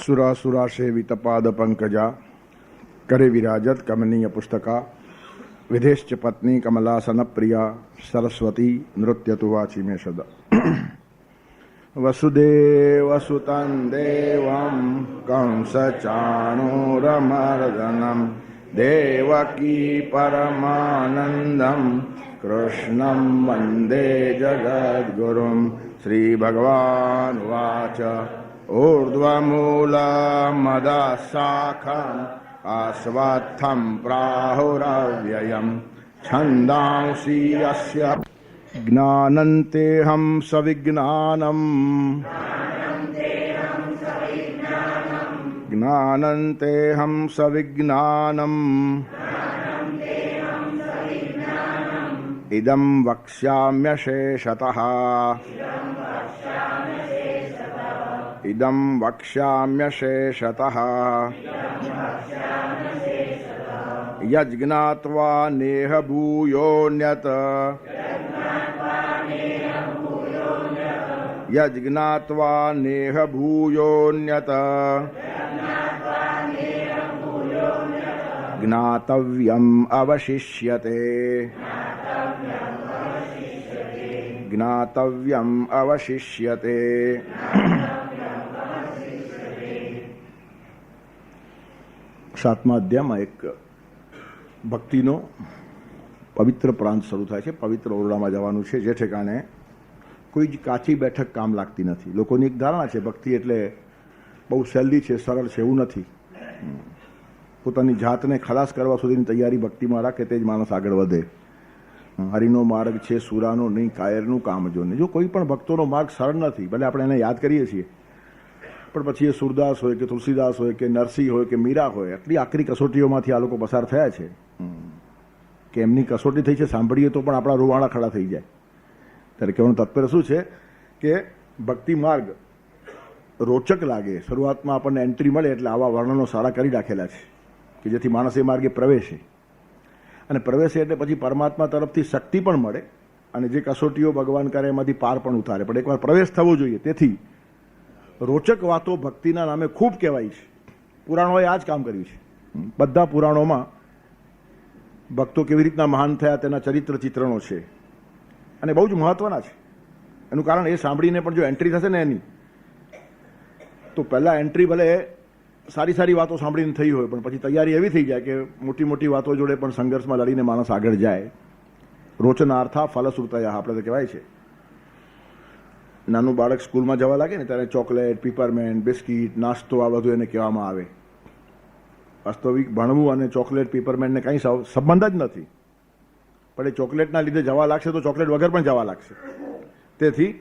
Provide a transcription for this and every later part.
सुरासुरा सेवित पाद पंकजा करे विराजत कमनीय पुस्तका विधेश्च पत्नी कमलासन प्रिया सरस्वती नृत्य तु वाची में सदा वसुदेवसुतं देवं कंसचाणूरमर्दनं देवकी परमानन्दं कृष्णं वन्दे जगद्गुरुं श्रीभगवानुवाच ऊर्ध्वमूलमदशाखम् आस्वात्थं प्राहुरव्ययम् छन्दांसि यस्य ज्ञानन्तेऽहं सविज्ञानम् ज्ञानन्तेऽहं सविज्ञानम् इदं वक्ष्याम्यशेषतः इदं वक्ष्याम्यशेषतः यज्ञात्वा नेह भूयोऽन्यत् यज्ञात्वा नेह भूयोऽन्यत् ज्ञातव्यम् अवशिष्यते ज्ञातव्यम् अवशिष्यते। सातमा अध्यायમાં એક ભક્તિનો પવિત્ર પ્રાંત શરૂ થાય છે. પવિત્ર ઓરડામાં જવાનું છે જે ઠેકાણે કોઈ જ કાચી બેઠક કામ લાગતી નથી. લોકોની એક ધારણા છે ભક્તિ એટલે બહુ સહેલી છે, સરળ છે, એવું નથી. પોતાની જાતને ખલાસ કરવા સુધીની તૈયારી ભક્તિમાં રાખે તે જ માણસ આગળ વધે. હરિનો માર્ગ છે સુરાનો નહીં, કાયરનું કામ જો નહીં. જો કોઈ પણ ભક્તોનો માર્ગ સરળ નથી, ભલે આપણે એને યાદ કરીએ છીએ, પણ પછી એ સુરદાસ હોય કે તુલસીદાસ હોય કે નરસિંહ હોય કે મીરા હોય, આટલી આકરી કસોટીઓમાંથી આ લોકો પસાર થયા છે કે એમની કસોટી થઈ છે, સાંભળીએ તો પણ આપણા રૂવાણા ખડા થઈ જાય. ત્યારે કહેવાનું તાત્પર્ય શું છે કે ભક્તિ માર્ગ રોચક લાગે, શરૂઆતમાં આપણને એન્ટ્રી મળે એટલે આવા વર્ણનો સારા કરી રાખેલા છે કે જેથી માણસ એ માર્ગે પ્રવેશે, અને પ્રવેશે એટલે પછી પરમાત્મા તરફથી શક્તિ પણ મળે અને જે કસોટીઓ ભગવાન કરે એમાંથી પાર પણ ઉતારે. પણ એકવાર પ્રવેશ થવો જોઈએ. તેથી રોચક વાતો ભક્તિના નામે ખૂબ કહેવાય છે. પુરાણોએ આ જ કામ કર્યું છે. બધા પુરાણોમાં ભક્તો કેવી રીતના મહાન થયા તેના ચરિત્ર ચિત્રણો છે અને બહુ જ મહત્વના છે. એનું કારણ એ સાંભળીને પણ જો એન્ટ્રી થશે ને એની, તો પહેલાં એન્ટ્રી ભલે સારી સારી વાતો સાંભળીને થઈ હોય, પણ પછી તૈયારી એવી થઈ જાય કે મોટી મોટી વાતો જોડે પણ સંઘર્ષમાં લડીને માણસ આગળ જાય. રોચનાર્થા ફલશ્રુતયા આપણે તો કહેવાય છે. નાનું બાળક સ્કૂલમાં જવા લાગે ને ત્યારે ચોકલેટ, પીપરમેન્ટ, બિસ્કીટ, નાસ્તો આ બધું એને કહેવામાં આવે. વાસ્તવિક ભણવું અને ચોકલેટ પીપરમેન્ટને કંઈ સંબંધ જ નથી. પણ એ ચોકલેટના લીધે જવા લાગશે તો ચોકલેટ વગર પણ જવા લાગશે. તેથી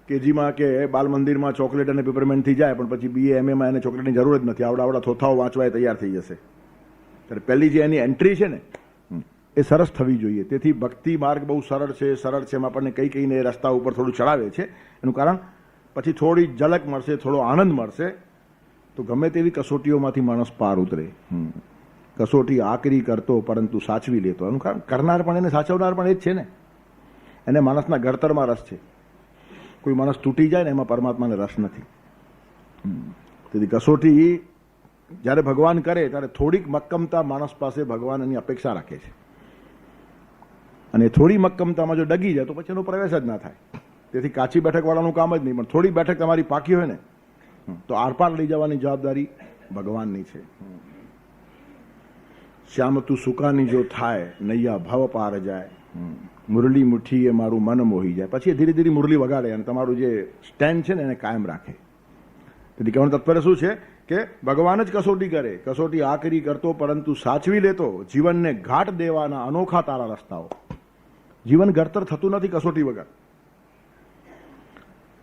કેજીમાં કે બાલ મંદિરમાં ચોકલેટ અને પીપરમેન્ટથી જાય, પણ પછી BA MA એને ચોકલેટની જરૂર જ નથી. આવડા થોથાઓ વાંચવા તૈયાર થઈ જશે. ત્યારે પહેલી જે એની એન્ટ્રી છે ને એ સરસ થવી જોઈએ. તેથી ભક્તિ માર્ગ બહુ સરળ છે, એમાં આપણને કહીને એ રસ્તા ઉપર થોડું ચડાવે છે. એનું કારણ પછી થોડી ઝલક મળશે, થોડો આનંદ મળશે, તો ગમે તેવી કસોટીઓમાંથી માણસ પાર ઉતરે. કસોટી આકરી કરતો પરંતુ સાચવી લેતો. એનું કારણ કરનાર પણ એને સાચવનાર પણ એ જ છે ને. એને માણસના ઘડતરમાં રસ છે. કોઈ માણસ તૂટી જાય ને એમાં પરમાત્માને રસ નથી. તેથી કસોટી જ્યારે ભગવાન કરે ત્યારે થોડીક મક્કમતા માણસ પાસે ભગવાન એની અપેક્ષા રાખે છે, અને થોડી મક્કમતામાં જો ડગી જાય તો પછી એનો પ્રવેશ જ ના થાય. તેથી કાચી બેઠકવાળાનું કામ જ નહીં, પણ થોડી બેઠક તમારી પાકી હોય ને તો આરપાર લઈ જવાની જવાબદારી ભગવાનની છે. શ્યામ તું સુકાની જો થાય નૈયા ભવ પાર જાય, મુરલી મુઠ્ઠી એ મારું મન મોહી જાય. પછી એ ધીરે ધીરે મુરલી વગાડે અને તમારું જે સ્ટેન્ડ છે ને એને કાયમ રાખે. તેથી કહેવાનું તાત્પર્ય શું છે કે ભગવાન જ કસોટી કરે, કસોટી આકરી કરતો પરંતુ સાચવી લેતો, જીવનને ઘાટ દેવાના અનોખા તારા રસ્તાઓ. જીવન ઘડતર થતું નથી કસોટી વગર.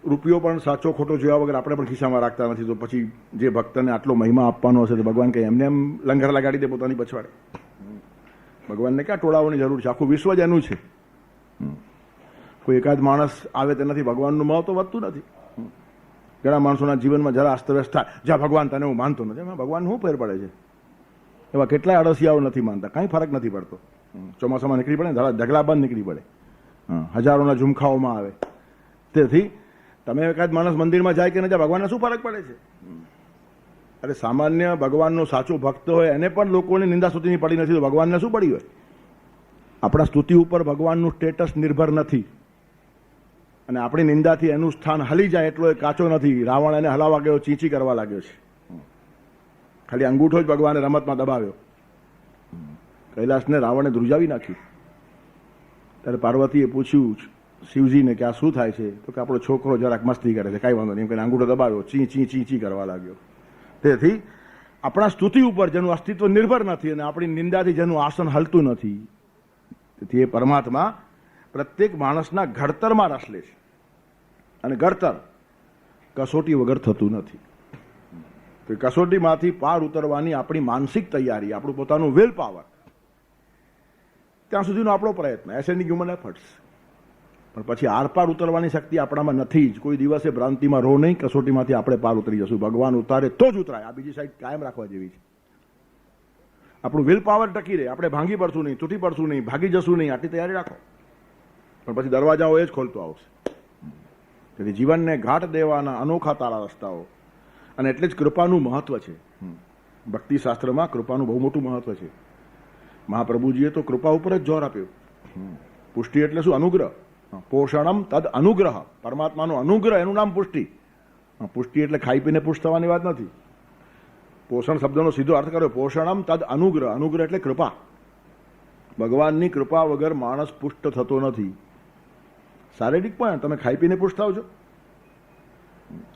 રૂપિયો પણ સાચો ખોટો જોયા વગર આપણે પણ ખિસ્સામાં રાખતા નથી. તો પછી જે ભક્તને આટલો મહિમા આપવાનો હશે તો ભગવાન કંઈ એમને એમ લંગર લગાડી દે પોતાની પછવાડે? ભગવાનને ક્યાં ટોળાવવાની જરૂર છે? આખું વિશ્વ જ એનું છે. કોઈ એકાદ માણસ આવે તેનાથી ભગવાનનું મહત્વ વધતું નથી. ઘણા માણસોના જીવનમાં જરા અસ્તવ્યસ્ત થાય, જ્યાં ભગવાન તને હું માનતો નથી. એમાં ભગવાન શું ફેર પડે છે? એવા કેટલાય અળસિયાઓ નથી માનતા, કાંઈ ફરક નથી પડતો. ચોમાસામાં નીકળી પડે ને ઢગલા બંધ નીકળી પડે, હજારોના ઝુમખાઓમાં આવે. તેથી તમે એકાદ માણસ મંદિરમાં જાય કે ન જાય, ભગવાનને શું ફરક પડે છે? અરે સામાન્ય ભગવાનનો સાચો ભક્ત હોય એને પણ લોકોની નિંદા સ્તુતિની પડી નથી તો ભગવાનને શું પડી હોય? આપણા સ્તુતિ ઉપર ભગવાનનું સ્ટેટસ નિર્ભર નથી અને આપણી નિંદાથી એનું સ્થાન હલી જાય એટલો એ કાચો નથી. રાવણ એને હલાવવા ગયો, ચીંચી કરવા લાગ્યો છે. ખાલી અંગૂઠો જ ભગવાને રમતમાં દબાવ્યો. કૈલાસને રાવણે ધ્રુજાવી નાખ્યું. ત્યારે પાર્વતીએ પૂછ્યું શિવજીને કે આ શું થાય છે? તો કે આપણો છોકરો જરાક મસ્તી કરે છે, કાંઈ વાંધો નહીં. એમ કહીને અંગૂઠો દબાવ્યો, ચી ચી ચી ચી કરવા લાગ્યો. તેથી આપણા સ્તુતિ ઉપર જેનું અસ્તિત્વ નિર્ભર નથી અને આપણી નિંદાથી જેનું આસન હલતું નથી, તેથી એ પરમાત્મા પ્રત્યેક માણસના ઘડતરમાં રસ લે છે અને ઘડતર કસોટી વગર થતું નથી. તો કસોટીમાંથી પાર ઉતરવાની આપણી માનસિક તૈયારી, આપણું પોતાનું વિલ પાવર, ત્યાં સુધીનો આપણો પ્રયત્ન, એસેન્ડિંગ હ્યુમન એફર્ટ્સ. પણ પછી આરપાર ઉતરવાની શક્તિ આપણામાં નથી જ. કોઈ દિવસે ભ્રાંતિમાં રહો નહીં, કસોટીમાંથી આપણે પાર ઉતરી જશું. ભગવાન ઉતારે તો જ ઉતરાય. આ બીજી સાઈડ કાયમ રાખવા જેવી છે. આપણું વિલ પાવર ટકી રહે, આપણે ભાંગી પડશું નહીં, તૂટી પડશું નહીં, ભાગી જશું નહીં, આટલી તૈયારી રાખો. પણ પછી દરવાજાઓ એ જ ખોલતો આવશે. તેથી જીવનને ઘાટ દેવાના અનોખા તારા રસ્તાઓ. અને એટલે જ કૃપાનું મહત્વ છે. ભક્તિ શાસ્ત્રમાં કૃપાનું બહુ મોટું મહત્વ છે. મહાપ્રભુજીએ તો કૃપા ઉપર જ જોર આપ્યો. પુષ્ટિ એટલે શું? અનુગ્રહ. પોષણમ તદ અનુગ્રહ. પરમાત્માનો અનુગ્રહ, એનું નામ પુષ્ટિ. પુષ્ટિ એટલે ખાઈ પીને પુષ્ટ થવાની વાત નથી. પોષણ શબ્દનો સીધો અર્થ કર્યો. પોષણમ તદ અનુગ્રહ. અનુગ્રહ એટલે કૃપા. ભગવાનની કૃપા વગર માણસ પુષ્ટ થતો નથી. શારીરિક પણ તમે ખાઈ પીને પુષ્ટ થાવ છો?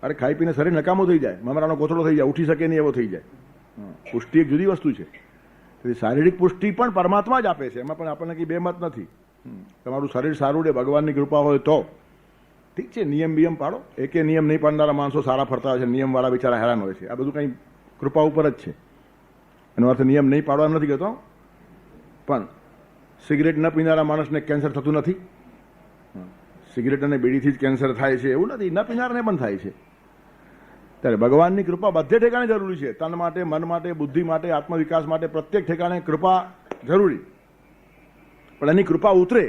અરે ખાઈ પીને શરીર નકામો થઈ જાય, મમરાનો કોથળો થઈ જાય, ઉઠી શકે નહીં એવો થઈ જાય. પુષ્ટિ એક જુદી વસ્તુ છે. તેથી શારીરિક પુષ્ટિ પણ પરમાત્મા જ આપે છે. એમાં પણ આપણને કંઈ બેમત નથી. તમારું શરીર સારું રહે, ભગવાનની કૃપા હોય તો ઠીક છે. નિયમ બિયમ પાડો. એકે નિયમ નહીં પાડનારા માણસો સારા ફરતા હોય છે, નિયમવાળા બિચારા હેરાન હોય છે. આ બધું કંઈ કૃપા ઉપર જ છે. એનો અર્થ નિયમ નહીં પાડવા નથી કહેતો. પણ સિગરેટ ન પીનારા માણસને કેન્સર થતું નથી. સિગરેટ અને બીડીથી જ કેન્સર થાય છે એવું નથી, ન પીનારને પણ થાય છે. ત્યારે ભગવાનની કૃપા બધે ઠેકાણે જરૂરી છે. તન માટે, મન માટે, બુદ્ધિ માટે, આત્મવિકાસ માટે પ્રત્યેક ઠેકાણે કૃપા જરૂરી. પણ એની કૃપા ઉતરે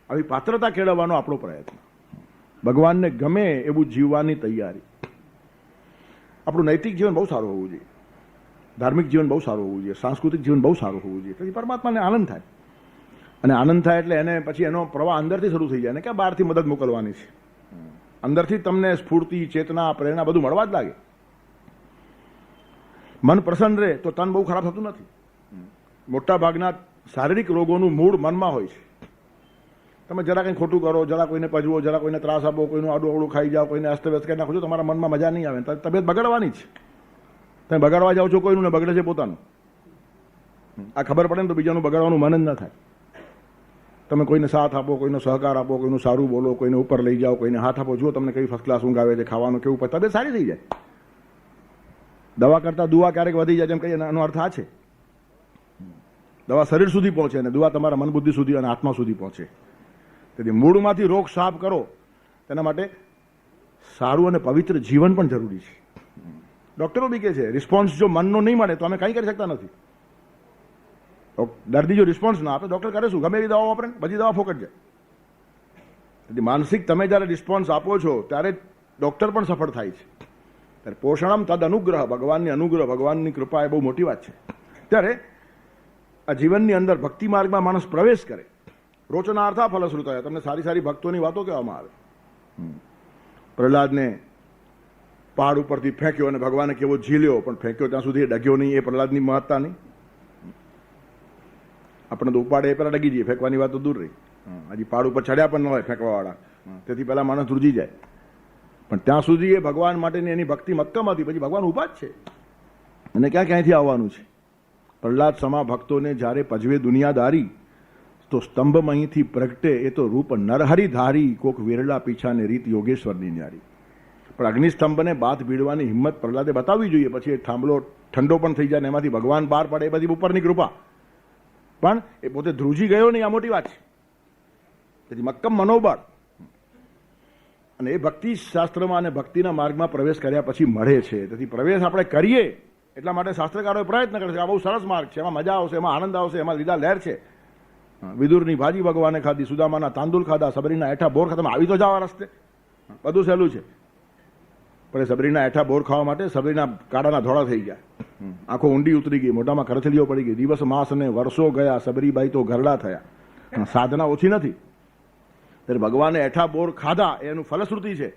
આવી પાત્રતા કેળવવાનો આપણો પ્રયત્ન. ભગવાનને ગમે એવું જીવવાની તૈયારી. આપણું નૈતિક જીવન બહુ સારું હોવું જોઈએ, ધાર્મિક જીવન બહુ સારું હોવું જોઈએ, સાંસ્કૃતિક જીવન બહુ સારું હોવું જોઈએ. પછી પરમાત્માને આનંદ થાય. અને આનંદ થાય એટલે એને પછી એનો પ્રવાહ અંદરથી શરૂ થઈ જાય ને કે બહારથી મદદ મોકલવાની છે. અંદરથી તમને સ્ફૂર્તિ, ચેતના, પ્રેરણા બધું મળવા જ લાગે. મન પ્રસન્ન રહે તો તન બહુ ખરાબ થતું નથી. મોટા ભાગના શારીરિક રોગોનું મૂળ મનમાં હોય છે. તમે જરા કંઈ ખોટું કરો, જરા કોઈને પજવો, જરા કોઈને ત્રાસ આપો, કોઈનું આડું અવળું ખાઈ જાઓ, કોઈને અસ્તવ્યસ્ત કરી નાખો છો, તમારા મનમાં મજા નહીં આવે. તબિયત બગાડવાની જ. તમે બગાડવા જાઓ છો કોઈનું ને બગડે છે પોતાનું. આ ખબર પડે ને તો બીજાનું બગાડવાનું મન જ ન થાય. તમે કોઈને સાથ આપો, કોઈનો સહકાર આપો, કોઈનું સારું બોલો, કોઈને ઉપર લઈ જાઓ, કોઈને હાથ આપો. જુઓ તમને કઈ ફર્સ્ટ ક્લાસ ઊંઘ આવે છે, ખાવાનું કેવું પડે, તબિયત સારી થઈ જાય. દવા કરતા દુઆ ક્યારેક વધી જાય, જેમ કહીએ એનો અર્થ આ છે. દવા શરીર સુધી પહોંચે અને દુઆ તમારા મન બુદ્ધિ સુધી અને આત્મા સુધી પહોંચે. તેથી મૂળમાંથી રોગ સાફ કરો તેના માટે સારું અને પવિત્ર જીવન પણ જરૂરી છે. ડોક્ટરો બી કહે છે રિસ્પોન્સ જો મનનો નહીં મળે તો અમે કંઈ કરી શકતા નથી. દર્દી જો રિસ્પોન્સ ના આપે ડોક્ટર કરે શું? ગમે એવી દવાઓ વાપરે, બધી દવા ફોકટ જાય. એટલે માનસિક તમે જ્યારે રિસ્પોન્સ આપો છો ત્યારે ડોક્ટર પણ સફળ થાય છે. ત્યારે પોષણમ તદ અનુગ્રહ. ભગવાનની અનુગ્રહ, ભગવાનની કૃપા એ બહુ મોટી વાત છે. ત્યારે આ જીવનની અંદર ભક્તિ માર્ગમાં માણસ પ્રવેશ કરે. રોચનાર્થા ફલશ્રુતય. તમને સારી સારી ભક્તોની વાતો કહેવામાં આવે. પ્રહલાદને પહાડ ઉપરથી ફેંક્યો અને ભગવાને કેવો ઝીલ્યો, પણ ફેંક્યો ત્યાં સુધી ડગ્યો નહીં. એ પ્રહલાદની મહત્તા નહીં. આપણે તો ઉપાડે એ પહેલાં ડગી જઈએ, ફેંકવાની વાત તો દૂર રહી. હજી પહાડ ઉપર ચડ્યા પણ ન હોય ફેંકવાવાળા, તેથી પહેલાં માણસ ધ્રુજી જાય. પણ ત્યાં સુધી એ ભગવાન માટેની એની ભક્તિ મક્કમ હતી. પછી ભગવાન ઊભા જ છે અને ક્યાંથી આવવાનું છે. પ્રહલાદ સમા ભક્તોને જ્યારે પજવે દુનિયાદારી તો સ્તંભ અહીંથી પ્રગટે એ તો રૂપ નરહરી ધારી. કોક વેરલા પીછાને રીત યોગેશ્વરની ન્યારી. પણ અગ્નિસ્તંભને બાથ ભીડવાની હિંમત પ્રહલાદે બતાવવી જોઈએ. પછી એ થાંભલો ઠંડો પણ થઈ જાય ને એમાંથી ભગવાન બહાર પડે, એ બધી ઉપરની કૃપા. પણ એ પોતે ધ્રુજી ગયો નહીં, આ મોટી વાત છે. તેથી મક્કમ મનોબળ અને એ ભક્તિ શાસ્ત્રમાં અને ભક્તિના માર્ગમાં પ્રવેશ કર્યા પછી મળે છે. તેથી પ્રવેશ આપણે કરીએ એટલા માટે શાસ્ત્રકારોએ પ્રયત્ન કરે છે. આ બહુ સરસ માર્ગ છે, એમાં મજા આવશે, એમાં આનંદ આવશે, એમાં લીધા લહેર છે. વિદુરની ભાજી ભગવાને ખાધી, સુદામાના તાંદુલ ખાધા, સબરીના એઠા બોર ખાધા. આવી તો જાઓ રસ્તે, બધું સહેલું છે. પણ સબરીના એઠા બોર ખાવા માટે સબરીના કાળાના ધોળા થઈ ગયા, આંખો ઊંડી ઉતરી ગઈ, મોઢામાં કરથલીઓ પડી ગઈ, દિવસ માસ અને વર્ષો ગયા, સબરીબાઈ તો ઘરડા થયા. સાધના ઓછી નથી. ત્યારે ભગવાને એઠા બોર ખાધા એનું ફલશ્રુતિ છે,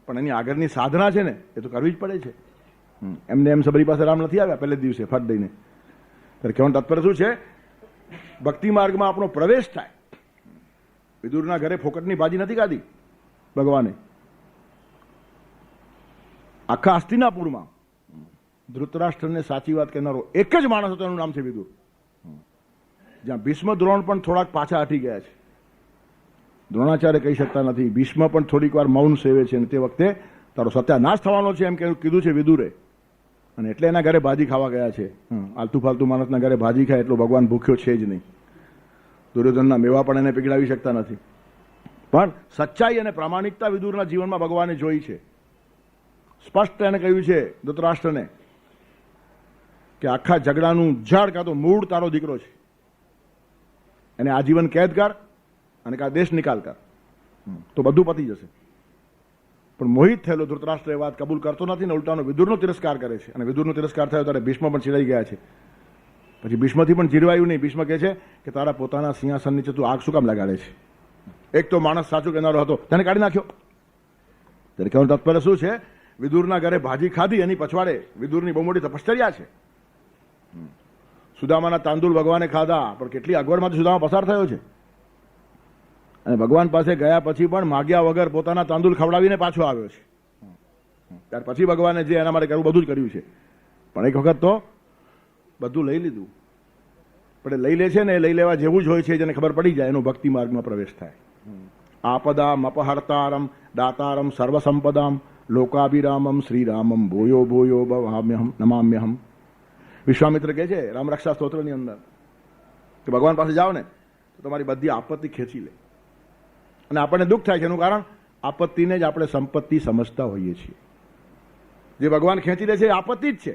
પણ એની આગળની સાધના છે ને એ તો કરવી જ પડે છે. એમને એમ સબરી પાસે રામ નથી આવ્યા પહેલે દિવસે ફટ દઈને. ત્યારે કહેવાનું તાત્પર્ય શું છે? ભક્તિ માર્ગમાં આપણો પ્રવેશ થાય. વિદુરના ઘરે ફોકટની ભાજી નથી ખાધી ભગવાને. આખા હસ્તિનાપુરમાં ધૃતરાષ્ટ્રને સાચી વાત કહેનારો એક જ માણસ હતો, એનું નામ છે વિદુર. જ્યાં ભીષ્મ દ્રોણ પણ થોડાક પાછા હટી ગયા છે. દ્રોણાચાર્ય કહી શકતા નથી, ભીષ્મ પણ થોડીક વાર મૌન સેવે છે, અને તે વખતે તારો સત્યાનાશ થવાનો છે એમ કીધું છે વિદુરે, અને એટલે એના ઘરે ભાજી ખાવા ગયા છે. આલતુ ફાલતુ માણસના ઘરે ભાજી ખાય એટલો ભગવાન ભૂખ્યો છે જ નહીં. દુર્યોધનના મેવા પણ એને પીગળાવી શકતા નથી. પણ સચ્ચાઈ અને પ્રામાણિકતા વિદુરના જીવનમાં ભગવાને જોઈ છે. સ્પષ્ટ એને કહ્યું છે ધૃતરાષ્ટ્રને કે આખા ઝઘડાનું જડ કાં તો મૂળ તારો દીકરો છે, એને આજીવન કેદ કર અને કાં દેશ નિકાલ કર, તો બધું પતી જશે. પણ મોહિત થયેલો ધૃતરાષ્ટ્ર એ વાત કબૂલ કરતો નથી ને ઉલટાનો વિદુરનો તિરસ્કાર કરે છે. અને વિદુરનો તિરસ્કાર થયો ત્યારે ભીષ્મ પણ ચીડાઈ ગયા છે. પછી ભીષ્મથી પણ ચીડવાયું નહીં. ભીષ્મ કહે છે કે તારા પોતાના સિંહાસન નીચે તું આગ શું કામ લગાડે છે? એક તો માણસ સાચું કહેનારો હતો, તેને કાઢી નાખ્યો. ત્યારે કહેવાનું તાત્પર્ય શું છે? વિદુરના ઘરે ભાજી ખાધી, એની પછવાડે વિદુરની બહુ મોટી તપશ્ચર્યા છે. સુદામાના તાંદુલ ભગવાને ખાધા, પણ કેટલી અગવડમાંથી સુદામા પસાર થયો છે. અને ભગવાન પાસે ગયા પછી પણ માગ્યા વગર પોતાના તાંદુલ ખવડાવીને પાછો આવ્યો છે. ત્યાર પછી ભગવાને જે એના માટે કરવું બધું જ કર્યું છે. પણ એક વખત તો બધું લઈ લીધું. પણ લઈ લે છે ને, એ લઈ લેવા જેવું જ હોય છે, જેને ખબર પડી જાય એનો ભક્તિ માર્ગમાં પ્રવેશ થાય. આપદામ અપહર્તારમ દાતારમ સર્વસંપદામ લોકાભિરામમ શ્રીરામમ ભૂયો ભૂયો ભવામ્યહમ નમામ્યહમ. વિશ્વામિત્ર કહે છે રામરક્ષા સ્તોત્રની અંદર કે ભગવાન પાસે જાઓ ને તો તમારી બધી આપત્તિ ખેંચી લે. અને આપણને દુઃખ થાય છે, એનું કારણ આપત્તિને જ આપણે સંપત્તિ સમજતા હોઈએ છીએ. જે ભગવાન ખેંચી લે છે એ આપત્તિ જ છે,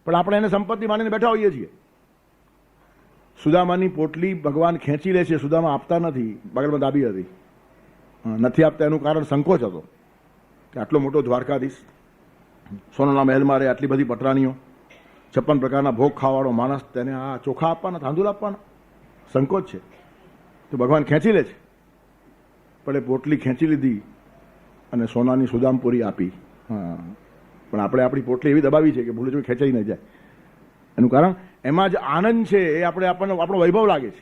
પણ આપણે એને સંપત્તિ માનીને બેઠા હોઈએ છીએ. સુદામાની પોટલી ભગવાન ખેંચી લે છે, સુદામા આપતા નથી, બગલમાં દાબી હતી. નથી આપતા એનું કારણ સંકોચ હતો કે આટલો મોટો દ્વારકાધીશ, સોનાના મહેલમાં રહે, આટલી બધી પટરાણીઓ, 56 પ્રકારના ભોગ ખાવાળો માણસ, તેને આ ચોખા આપવાના, તાંદુલ આપવાના, સંકોચ છે. તો ભગવાન ખેંચી લે છે. પણ એ પોટલી ખેંચી લીધી અને સોનાની સુદામપુરી આપી. પણ આપણે આપણી પોટલી એવી દબાવી છે કે ભૂલે જો ખેંચાઈ ન જાય. એનું કારણ એમાં જ આનંદ છે, એ આપણો વૈભવ લાગે છે.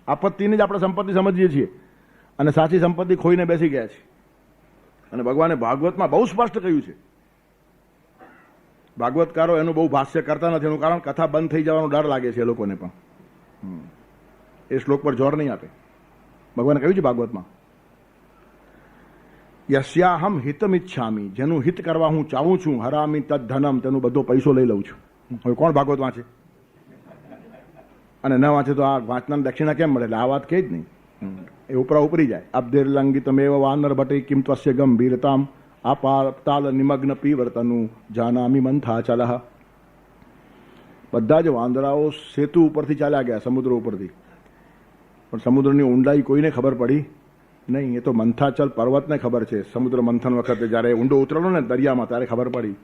આપત્તિને જ આપણે સંપત્તિ સમજીએ છીએ અને સાચી સંપત્તિ ખોઈને બેસી ગયા છે. અને ભગવાને ભાગવતમાં બહુ સ્પષ્ટ કહ્યું છે. ભાગવતકારો એનું બહુ ભાષ્ય કરતા નથી, એનું કારણ કથા બંધ થઈ જવાનો ડર લાગે છે એ લોકોને પણ. એ શ્લોક પર જોર નહીં આપે. ભગવાને કહ્યું છે ભાગવતમાં, યસ્યાહમ હિતમિચ્છામી, જેનું હિત કરવા હું ચાહું છું, હરામી તદ ધનમ, તેનું બધો પૈસો લઈ લઉં છું. હવે કોણ ભાગવત વાંચે? અને ન વાંચે તો આ વાંચનાર દક્ષિણા કેમ મળે? એટલે આ વાત કહી જ નહીં, એ ઉપરા ઉપરી જાય. અબ્ધિર્લંગિતમેવ વાનર ભટે કિમ ત્વસ્ય ગંભીરતામ આપાતાલ નિમગ્ન પીવર્તનું જાનામી મંથા ચલહ. બધા જ વાંદરાઓ સેતુ ઉપરથી ચાલ્યા ગયા, સમુદ્ર ઉપરથી, પણ સમુદ્રની ઊંડાઈ કોઈને ખબર પડી નહીં. એ તો મંથાચલ પર્વતને ખબર છે. સમુદ્ર મંથન વખતે જ્યારે ઊંડો ઉતરેલો ને દરિયામાં, ત્યારે ખબર પડી.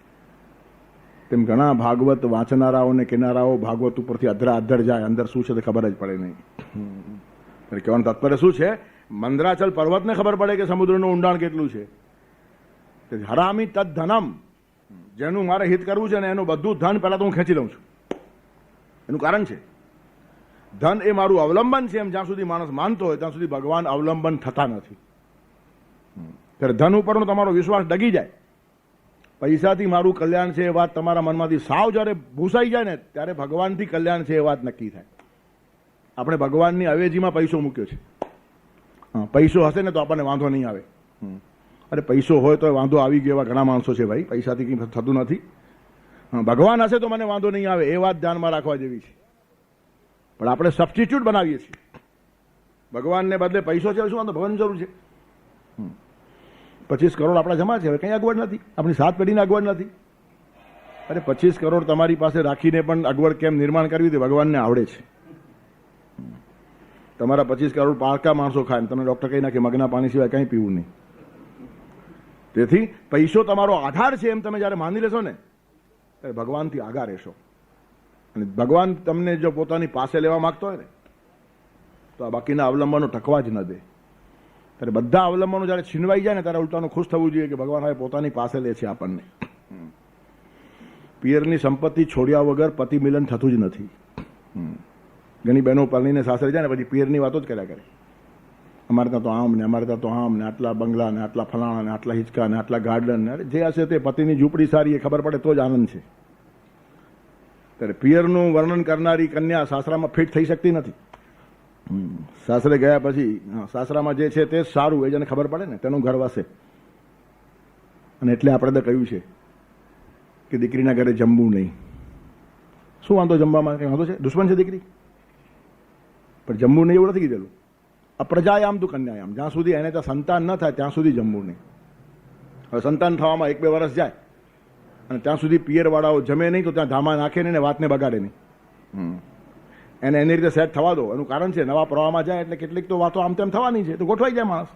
તેમ ઘણા ભાગવત વાંચનારાઓ ને કિનારાઓ ભાગવત ઉપરથી અધરા અધર જાય, અંદર શું છે તે ખબર જ પડે નહીં. કહેવાનું તાત્પર્ય શું છે? મંદરાચલ પર્વતને ખબર પડે કે સમુદ્રનું ઊંડાણ કેટલું છે. હરામી તદ ધનમ, જેનું મારે હિત કરવું છે ને એનું બધું ધન પહેલા તો હું ખેંચી લઉં છું. એનું કારણ છે ધન એ મારું અવલંબન છે. એમ જ્યાં સુધી માણસ માનતો હોય ત્યાં સુધી ભગવાન અવલંબન થતા નથી. ત્યારે ધન ઉપરનો તમારો વિશ્વાસ ડગી જાય. પૈસાથી મારું કલ્યાણ છે એ વાત તમારા મનમાંથી સાવ જ્યારે ભૂસાઈ જાય ને, ત્યારે ભગવાનથી કલ્યાણ છે એ વાત નક્કી થાય. આપણે ભગવાનની અવેજીમાં પૈસો મૂક્યો છે. પૈસો હશે ને તો આપણને વાંધો નહીં આવે. અરે પૈસો હોય તો વાંધો આવી ગયો એવા ઘણા માણસો છે ભાઈ. પૈસાથી કંઈ થતું નથી. ભગવાન હશે તો મને વાંધો નહીં આવે, એ વાત ધ્યાનમાં રાખવા જેવી છે. પણ આપણે સબસ્ટિટ્યુટ બનાવીએ છીએ. ભગવાનને બદલે પૈસો છે, શું વાંધો, ભગવાનની જરૂર છે. 25 કરોડ આપણા જમા છે, હવે કંઈ અગવડ નથી. આપણી 7 પેઢીને અગવડ નથી. અરે 25 કરોડ તમારી પાસે રાખીને પણ અગવડ કેમ નિર્માણ કરવી તે ભગવાનને આવડે છે. તમારા 25 કરોડ પારકા માણસો ખાય, તમને ડૉક્ટર કહી નાખે મગના પાણી સિવાય કંઈ પીવું નહીં. તેથી પૈસો તમારો આધાર છે એમ તમે જ્યારે માની લેશો ને ત્યારે ભગવાનથી આગા રહેશો. અને ભગવાન તમને જો પોતાની પાસે લેવા માંગતો હોય ને તો આ બાકીના અવલંબનો ટકવા જ ન દે. ત્યારે બધા અવલંબનો જ્યારે છીનવાઈ જાય ને ત્યારે ઉલટાનું ખુશ થવું જોઈએ કે ભગવાન હવે પોતાની પાસે લે છે આપણને. પિયરની સંપત્તિ છોડ્યા વગર પતિ મિલન થતું જ નથી. ઘણી બહેનો પરણીને સાસરે જાય ને પછી પિયરની વાતો જ કર્યા કરે. અમારે ત્યાં તો આમ ને અમારે ત્યાં તો આમ ને આટલા બંગલા ને આટલા ફલાણા ને આટલા હિંચકા ને આટલા ગાર્ડન ને જે હશે તે પતિની ઝૂંપડી સારી એ ખબર પડે તો જ આનંદ છે. ત્યારે પિયરનું વર્ણન કરનારી કન્યા સાસરામાં ફિટ થઈ શકતી નથી. સાસરે ગયા પછી સાસરામાં જે છે તે જ સારું એ જેને ખબર પડે ને તેનું ઘર વસે. અને એટલે આપણે તો કહ્યું છે કે દીકરીના ઘરે જમવું નહીં. શું વાંધો જમવામાં? કંઈ વાંધો છે? દુશ્મન છે દીકરી? પણ જમવું નહીં એવું નથી કીધેલું. અપ્રજાયામ તું કન્યાયામ, જ્યાં સુધી એને ત્યાં સંતાન ન થાય ત્યાં સુધી જમવું નહીં. હવે સંતાન થવામાં 1-2 વર્ષ જાય અને ત્યાં સુધી પિયરવાળાઓ જમે નહીં તો ત્યાં ધામા નાખે નહીં ને વાતને બગાડે નહીં. એને એની રીતે સેટ થવા દો. એનું કારણ છે નવા પ્રવાહમાં જાય એટલે કેટલીક તો વાતો આમ તેમ થવાની છે, તો ગોઠવાઈ જાય માણસ.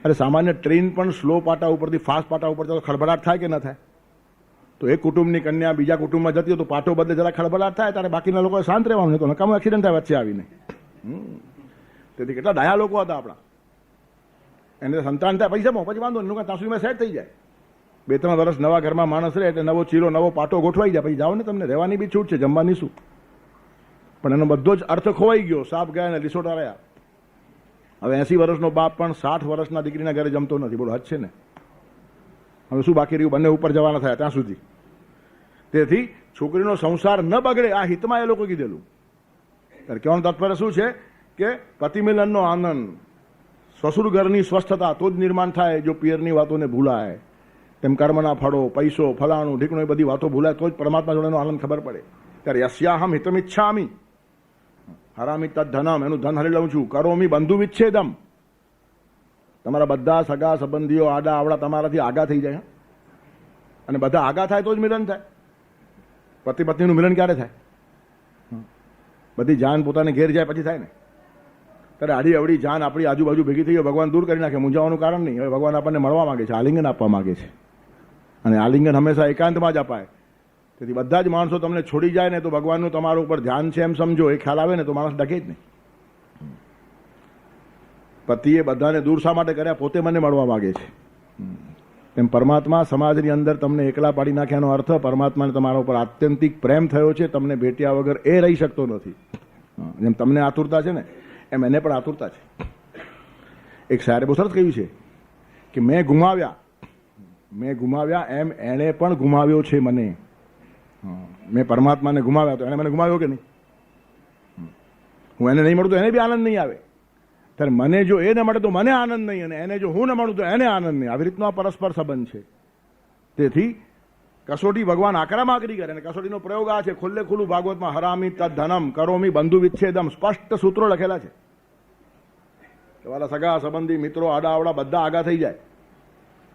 અરે સામાન્ય ટ્રેન પણ સ્લો પાટા ઉપરથી ફાસ્ટ પાટા ઉપર તો ખળભળાટ થાય કે ન થાય? તો એક કુટુંબની કન્યા બીજા કુટુંબમાં જતી હોય તો પાટો બદલે જરા ખળભળાટ થાય ત્યારે બાકીના લોકો શાંત રહેવાનું, તો નકામું એક્સિડન્ટ થાય વચ્ચે આવીને. તેથી કેટલા ડાયા લોકો હતા આપણા. એને સંતાન થાય પૈસા પછી વાંધો નહીં, ત્યાં સુધીમાં સેટ થઈ જાય. 2-3 વર્ષ નવા ઘરમાં માણસ રહે એટલે નવો ચીલો નવો પાટો ગોઠવાઈ જાય. પછી જાઓ ને, તમને રહેવાની બી છૂટ છે, જમવાની શું. પણ એનો બધો જ અર્થ ખોવાઈ ગયો. સાપ ગયા ને લીસોટા રહ્યા. હવે 80 વર્ષનો બાપ પણ 60 વર્ષના દીકરીના ઘરે જમતો નથી. બોલો, હદ છે ને? હવે શું બાકી રહ્યું? બંને ઉપર જવાના થયા ત્યાં સુધી. તેથી છોકરીનો સંસાર ન બગડે આ હિતમાં એ લોકો કીધેલું. ત્યારે કહેવાનું તાત્પર્ય શું છે કે પતિમિલનનો આનંદ, સસુર ઘરની સ્વસ્થતા તો જ નિર્માણ થાય જો પિયરની વાતોને ભૂલાય. તેમ કર્મના ફળો, પૈસો, ફલાણું ઢીકણું એ બધી વાતો ભૂલાય તો જ પરમાત્મા જોડેનો આનંદ ખબર પડે. ત્યારે યસ્યાહમ હિતમિચ્છામિ હરામિ તદ ધનમ, એનું ધન હરી લઉં છું. કરોમી બંધુ વિચ્છેદમ, તમારા બધા સગા સંબંધીઓ આડા આવડા તમારાથી આગા થઈ જાય. અને બધા આગા થાય તો જ મિલન થાય. પતિ પત્નીનું મિલન ક્યારે થાય? બધી જાન પોતાને ઘેર જાય પછી થાય ને. ત્યારે આડી અવડી જાન આપણી આજુબાજુ ભેગી થઈ ગઈ, ભગવાન દૂર કરી નાખે. મૂંઝાવાનું કારણ નહીં. હવે ભગવાન આપણને મળવા માંગે છે, આલિંગન આપવા માંગે છે. અને આલિંગન હંમેશા એકાંતમાં જ અપાય. તેથી બધા જ માણસો તમને છોડી જાય ને તો ભગવાનનું તમારા ઉપર ધ્યાન છે એમ સમજો. એ ખ્યાલ આવે ને તો માણસ ડકે જ નહીં. પતિએ બધાને દૂર શા માટે કર્યા? પોતે મને મળવા માંગે છે. એમ પરમાત્મા સમાજની અંદર તમને એકલા પાડી નાખ્યાનો અર્થ પરમાત્માને તમારા ઉપર આત્યંતિક પ્રેમ થયો છે. તમને ભેટ્યા વગર એ રહી શકતો નથી. જેમ તમને આતુરતા છે ને એમ એને પણ આતુરતા છે. એક શાયરે બહુ સરસ કહ્યું છે કે મેં ગુમાવ્યા એમ એણે પણ ગુમાવ્યો છે મને. મેં પરમાત્માને ગુમાવ્યા તો એણે મને ગુમાવ્યો કે નહીં? હું એને નહીં મળું તો એને બી આનંદ નહીં આવે. ત્યારે મને જો એ ન મળે તો મને આનંદ નહીં, અને એને જો હું ન મળું તો એને આનંદ નહીં. આવી રીતનો આ પરસ્પર સંબંધ છે. તેથી કસોટી ભગવાન આકરામાકરી કરે, અને કસોટીનો પ્રયોગ આ છે. ખુલ્લે ખુલ્લું ભાગવતમાં હરામી તદ ધનમ કરોમી બંધુ વિચ્છેદમ સ્પષ્ટ સૂત્રો લખેલા છે. તમારા સગા સંબંધી મિત્રો આડા આવડા બધા આગા થઈ જાય.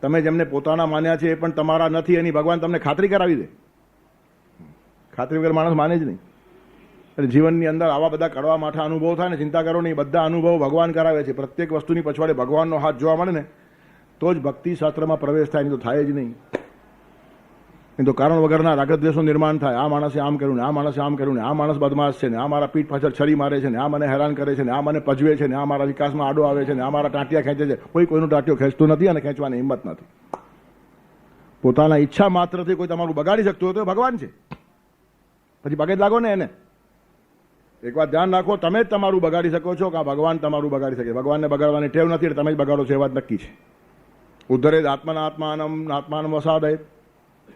તમે જેમને પોતાના માન્યા છે એ પણ તમારા નથી, એની ભગવાન તમને ખાતરી કરાવી દે. ખાતરી વગર માણસ માને જ નહીં. એટલે જીવનની અંદર આવા બધા કડવા માઠા અનુભવ થાય ને, ચિંતા કરો નહીં, બધા અનુભવ ભગવાન કરાવે છે. પ્રત્યેક વસ્તુની પછવાડે ભગવાનનો હાથ જોવા મળે ને તો જ ભક્તિ શાસ્ત્રમાં પ્રવેશ થાય, નહીં તો થાય જ નહીં. નહીં તો કારણ વગરના રાગદ્વેષનું નિર્માણ થાય. આ માણસે આમ કર્યું ને, આ માણસે આમ કર્યું ને, આ માણસ બદમાશ છે ને, આ મારા પીઠ પાછળ છરી મારે છે ને, આ મને હેરાન કરે છે ને, આ મને પજવે છે ને, આ મારા વિકાસમાં આડો આવે છે ને, આ મારા ટાંટિયા ખેંચે છે. કોઈ કોઈનું ટાંટિયો ખેંચતું નથી અને ખેંચવાની હિંમત નથી. પોતાના ઈચ્છા માત્રથી કોઈ તમારું બગાડી શકતું હોય તો ભગવાન છે. પછી પગે જ લાગો ને એને. એક વાત ધ્યાન રાખો, તમે જ તમારું બગાડી શકો છો કે ભગવાન તમારું બગાડી શકે? ભગવાનને બગાડવાની ટેવ નથી એટલે તમે જ બગાડો છો એ વાત નક્કી છે. ઉદ્ધરે આત્મના આત્માનમ વસાદય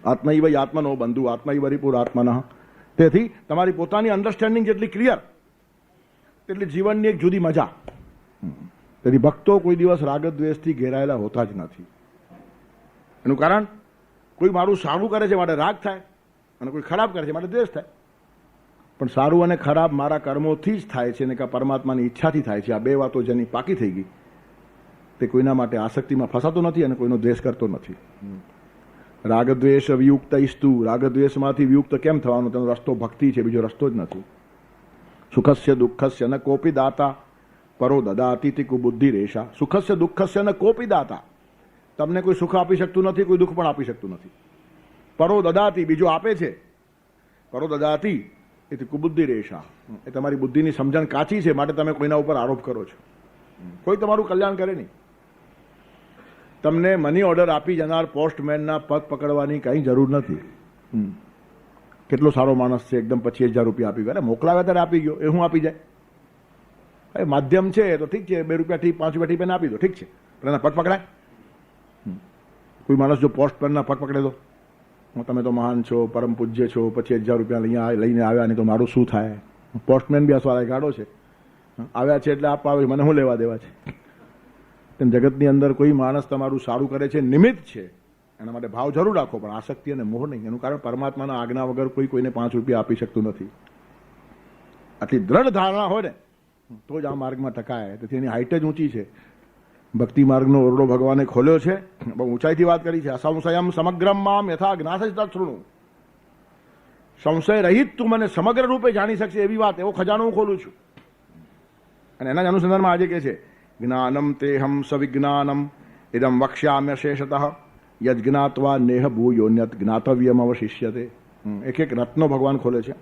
આત્મૈવ આત્મનો બંધુ આત્મૈવ રિપુર આત્મનઃ. તેથી તમારી પોતાની અન્ડરસ્ટેન્ડિંગ જેટલી ક્લિયર તેટલી જીવનની એક જુદી મજા. તેથી ભક્તો કોઈ દિવસ રાગદ્વેષથી ઘેરાયેલા હોતા જ નથી. એનું કારણ કોઈ મારું સારું કરે છે માટે રાગ થાય, અને કોઈ ખરાબ કરે છે માટે દ્વેષ થાય. પણ સારું અને ખરાબ મારા કર્મોથી જ થાય છે ને કે પરમાત્માની ઈચ્છાથી થાય છે. આ બે વાતો જેની પાકી થઈ ગઈ તે કોઈના માટે આસક્તિમાં ફસાતો નથી અને કોઈનો દ્વેષ કરતો નથી. રાગદ્વેષ વિયુક્ત ઇસ્તુ, રાગદ્વેષમાંથી વિયુક્ત કેમ થવાનું? તેનો રસ્તો ભક્તિ છે, બીજો રસ્તો જ નથી. સુખસ્ય દુઃખસ્ય ન કોપી દાતા પરો દદાતિ તિકુ બુદ્ધિ રેશા. સુખસ્ય દુઃખસ્ય ન કોપી દાતા. તમને કોઈ સુખ આપી શકતું નથી, કોઈ દુઃખ પણ આપી શકતું નથી. પરો દદાતી, બીજો આપે છે. પરો દદાતી એટલે કુબુદ્ધિ રેશા, એ તમારી બુદ્ધિની સમજણ કાચી છે, માટે તમે કોઈના ઉપર આરોપ કરો છો. કોઈ તમારું કલ્યાણ કરે નહીં. તમને મની ઓર્ડર આપી જનાર પોસ્ટમેનના પગ પકડવાની કંઈ જરૂર નથી. કેટલો સારો માણસ છે, એકદમ 25,000 રૂપિયા આપી ગયો, મોકલાવ્યા ત્યારે આપી ગયો, એ હું આપી જાય? એ માધ્યમ છે તો ઠીક છે, 2 રૂપિયાથી 5 રૂપિયા ટીપીને આપી દો, ઠીક છે, પણ એના પગ પકડાય? કોઈ માણસ જો પોસ્ટમેનના પગ પકડે તો તમે તો મહાન છો, પરમ પૂજ્ય છો, 25,000 રૂપિયા લઈને આવ્યા, નહીં તો મારું શું થાય? પોસ્ટમેન બી અસવાળા ગાડો છે, આવ્યા છે એટલે આપ આવે, મને શું લેવા દેવા છે? તેમ જગતની અંદર કોઈ માણસ તમારું સારું કરે છે, નિમિત્ત છે, એના માટે ભાવ જરૂર રાખો, પણ આસક્તિ અને મોહ નહીં. એનું કારણ પરમાત્માના આજ્ઞા વગર કોઈને 5 રૂપિયા આપી શકતું નથી. આટલી દ્રઢ ધારણા હોય ને તો જ આ માર્ગમાં ટકાય. તેથી એની હાઈટ જ ઊંચી છે. ભક્તિ માર્ગનો ઓરડો ભગવાને ખોલ્યો છે, બહુ ઊંચાઈથી વાત કરી છે. અસંશયમ સમગ્રમ મામ યથા જ્ઞાસસ્તત શૃણુ. સંશય રહિત તું મને સમગ્ર રૂપે જાણી શકશે એવી વાત, એવો ખજાનો હું ખોલું છું. અને એના જ અનુસંધાનમાં આજે કહે છે, જ્ઞાનમ તેહમ સવિજ્ઞાનમ ઇદમ વક્ષ્યામ્ય શેષતઃ યજ્ઞાત્વા નેહ ભૂયોન્યત જ્ઞાતવ્યમ અવશિષ્યતે. એક એક રત્નો ભગવાન ખોલે છે.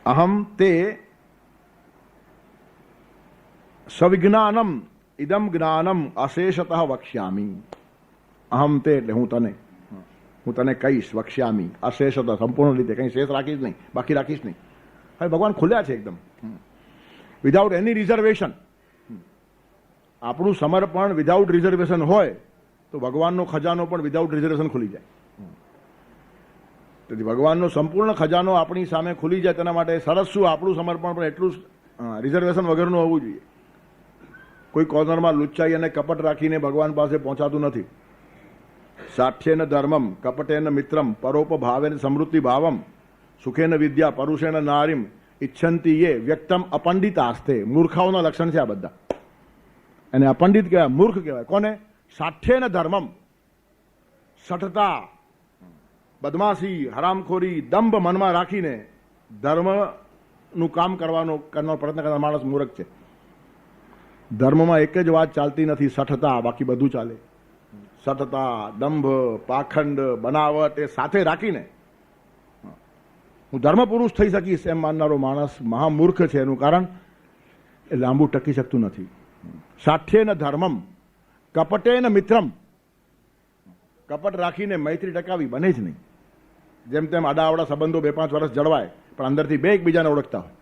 અહમ તે સવિજ્ઞાનમ ઇદમ જ્ઞાનમ અશેષતઃ વક્ષ્યામી. અહમ તે એટલે હું તને કહીશ, વક્ષ્યામી અશેષતઃ, સંપૂર્ણ રીતે, કંઈ શેષ રાખીશ નહીં, બાકી રાખીશ નહીં. હવે ભગવાન ખુલ્યા છે એકદમ, વિધાઉટ એની રિઝર્વેશન. આપણું સમર્પણ વિધાઉટ રિઝર્વેશન હોય તો ભગવાનનો ખજાનો પણ વિધાઉટ રિઝર્વેશન ખુલી જાય. તેથી ભગવાનનો સંપૂર્ણ ખજાનો આપણી સામે ખુલી જાય તેના માટે સરસ શું, આપણું સમર્પણ પણ એટલું રિઝર્વેશન વગરનું હોવું જોઈએ. કોઈ કોર્નરમાં લુચ્ચાઈ અને કપટ રાખીને ભગવાન પાસે પહોંચાતું નથી. સાઠ્યેન ધર્મમ કપટેન મિત્રમ પરોપભાવેન સમૃદ્ધિ ભાવમ સુખેન વિદ્યા પરુષેન નારીમ ઈચ્છંતી એ વ્યક્તમ અપંડિતાસ્તે. મૂર્ખાઓના લક્ષણ છે આ બધા. અને અપંડિત કહેવાય, મૂર્ખ કહેવાય. કોને? સાઠ્યેન ધર્મમ, સઠતા, બદમાશી, હરામખોરી, દંભ મનમાં રાખીને ધર્મનું કામ કરવાનો પ્રયત્ન કરનાર માણસ મૂર્ખ છે. ધર્મમાં એક જ વાત ચાલતી નથી, સઠતા, બાકી બધું ચાલે. સઠતા, દંભ, પાખંડ, બનાવટ એ સાથે રાખીને હું ધર્મ પુરુષ થઈ શકીશ એમ માનનારો માણસ મહામૂર્ખ છે. એનું કારણ એ લાંબુ ટકી શકતું નથી. સાઠ્યેન ધર્મમ કપટેન મિત્રમ. કપટ રાખીને મૈત્રી ટકાવી બને જ નહીં. જેમ તેમ આડાવડા સંબંધો 2-5 વર્ષ જળવાય, પણ અંદરથી બે એકબીજાને ઓળખતા હોય.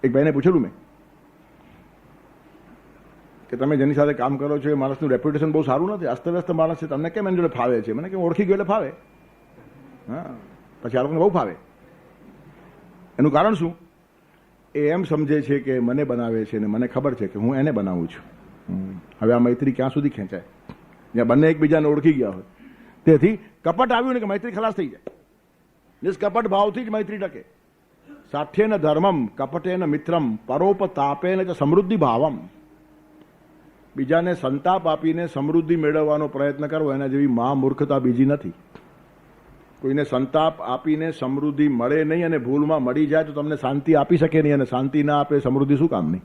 એક ભાઈને પૂછેલું મેં કે તમે જેની સાથે કામ કરો છો એ માણસનું રેપ્યુટેશન બહુ સારું નથી, અસ્તવ્યસ્ત માણસ છે, તમને કેમ એની જોડે ફાવે છે? મને કેમ ઓળખી ગયો એટલે ફાવે. હા, પછી આ લોકોને બહુ ફાવે. એનું કારણ શું? એ એમ સમજે છે કે મને બનાવે છે ને મને ખબર છે કે હું એને બનાવું છું. હવે આ મૈત્રી ક્યાં સુધી ખેંચાય? જ્યાં બંને એકબીજાને ઓળખી ગયા હોય. તેથી કપટ આવ્યું ને કે મૈત્રી ખલાસ થઈ જાય. નિષ્કપટ ભાવથી જ મૈત્રી ટકે. સાઠ્યેન ધર્મમ કપટેન મિત્રમ પરોપતાપેન ચ સમૃદ્ધિ ભાવમ. બીજાને સંતાપ આપીને સમૃદ્ધિ મેળવવાનો પ્રયત્ન કરવો એના જેવી મહામૂર્ખતા બીજી નથી. કોઈને સંતાપ આપીને સમૃદ્ધિ મળે નહીં અને ભૂલમાં મળી જાય તો તમને શાંતિ આપી શકે નહીં, અને શાંતિ ના આપે સમૃદ્ધિ શું કામની?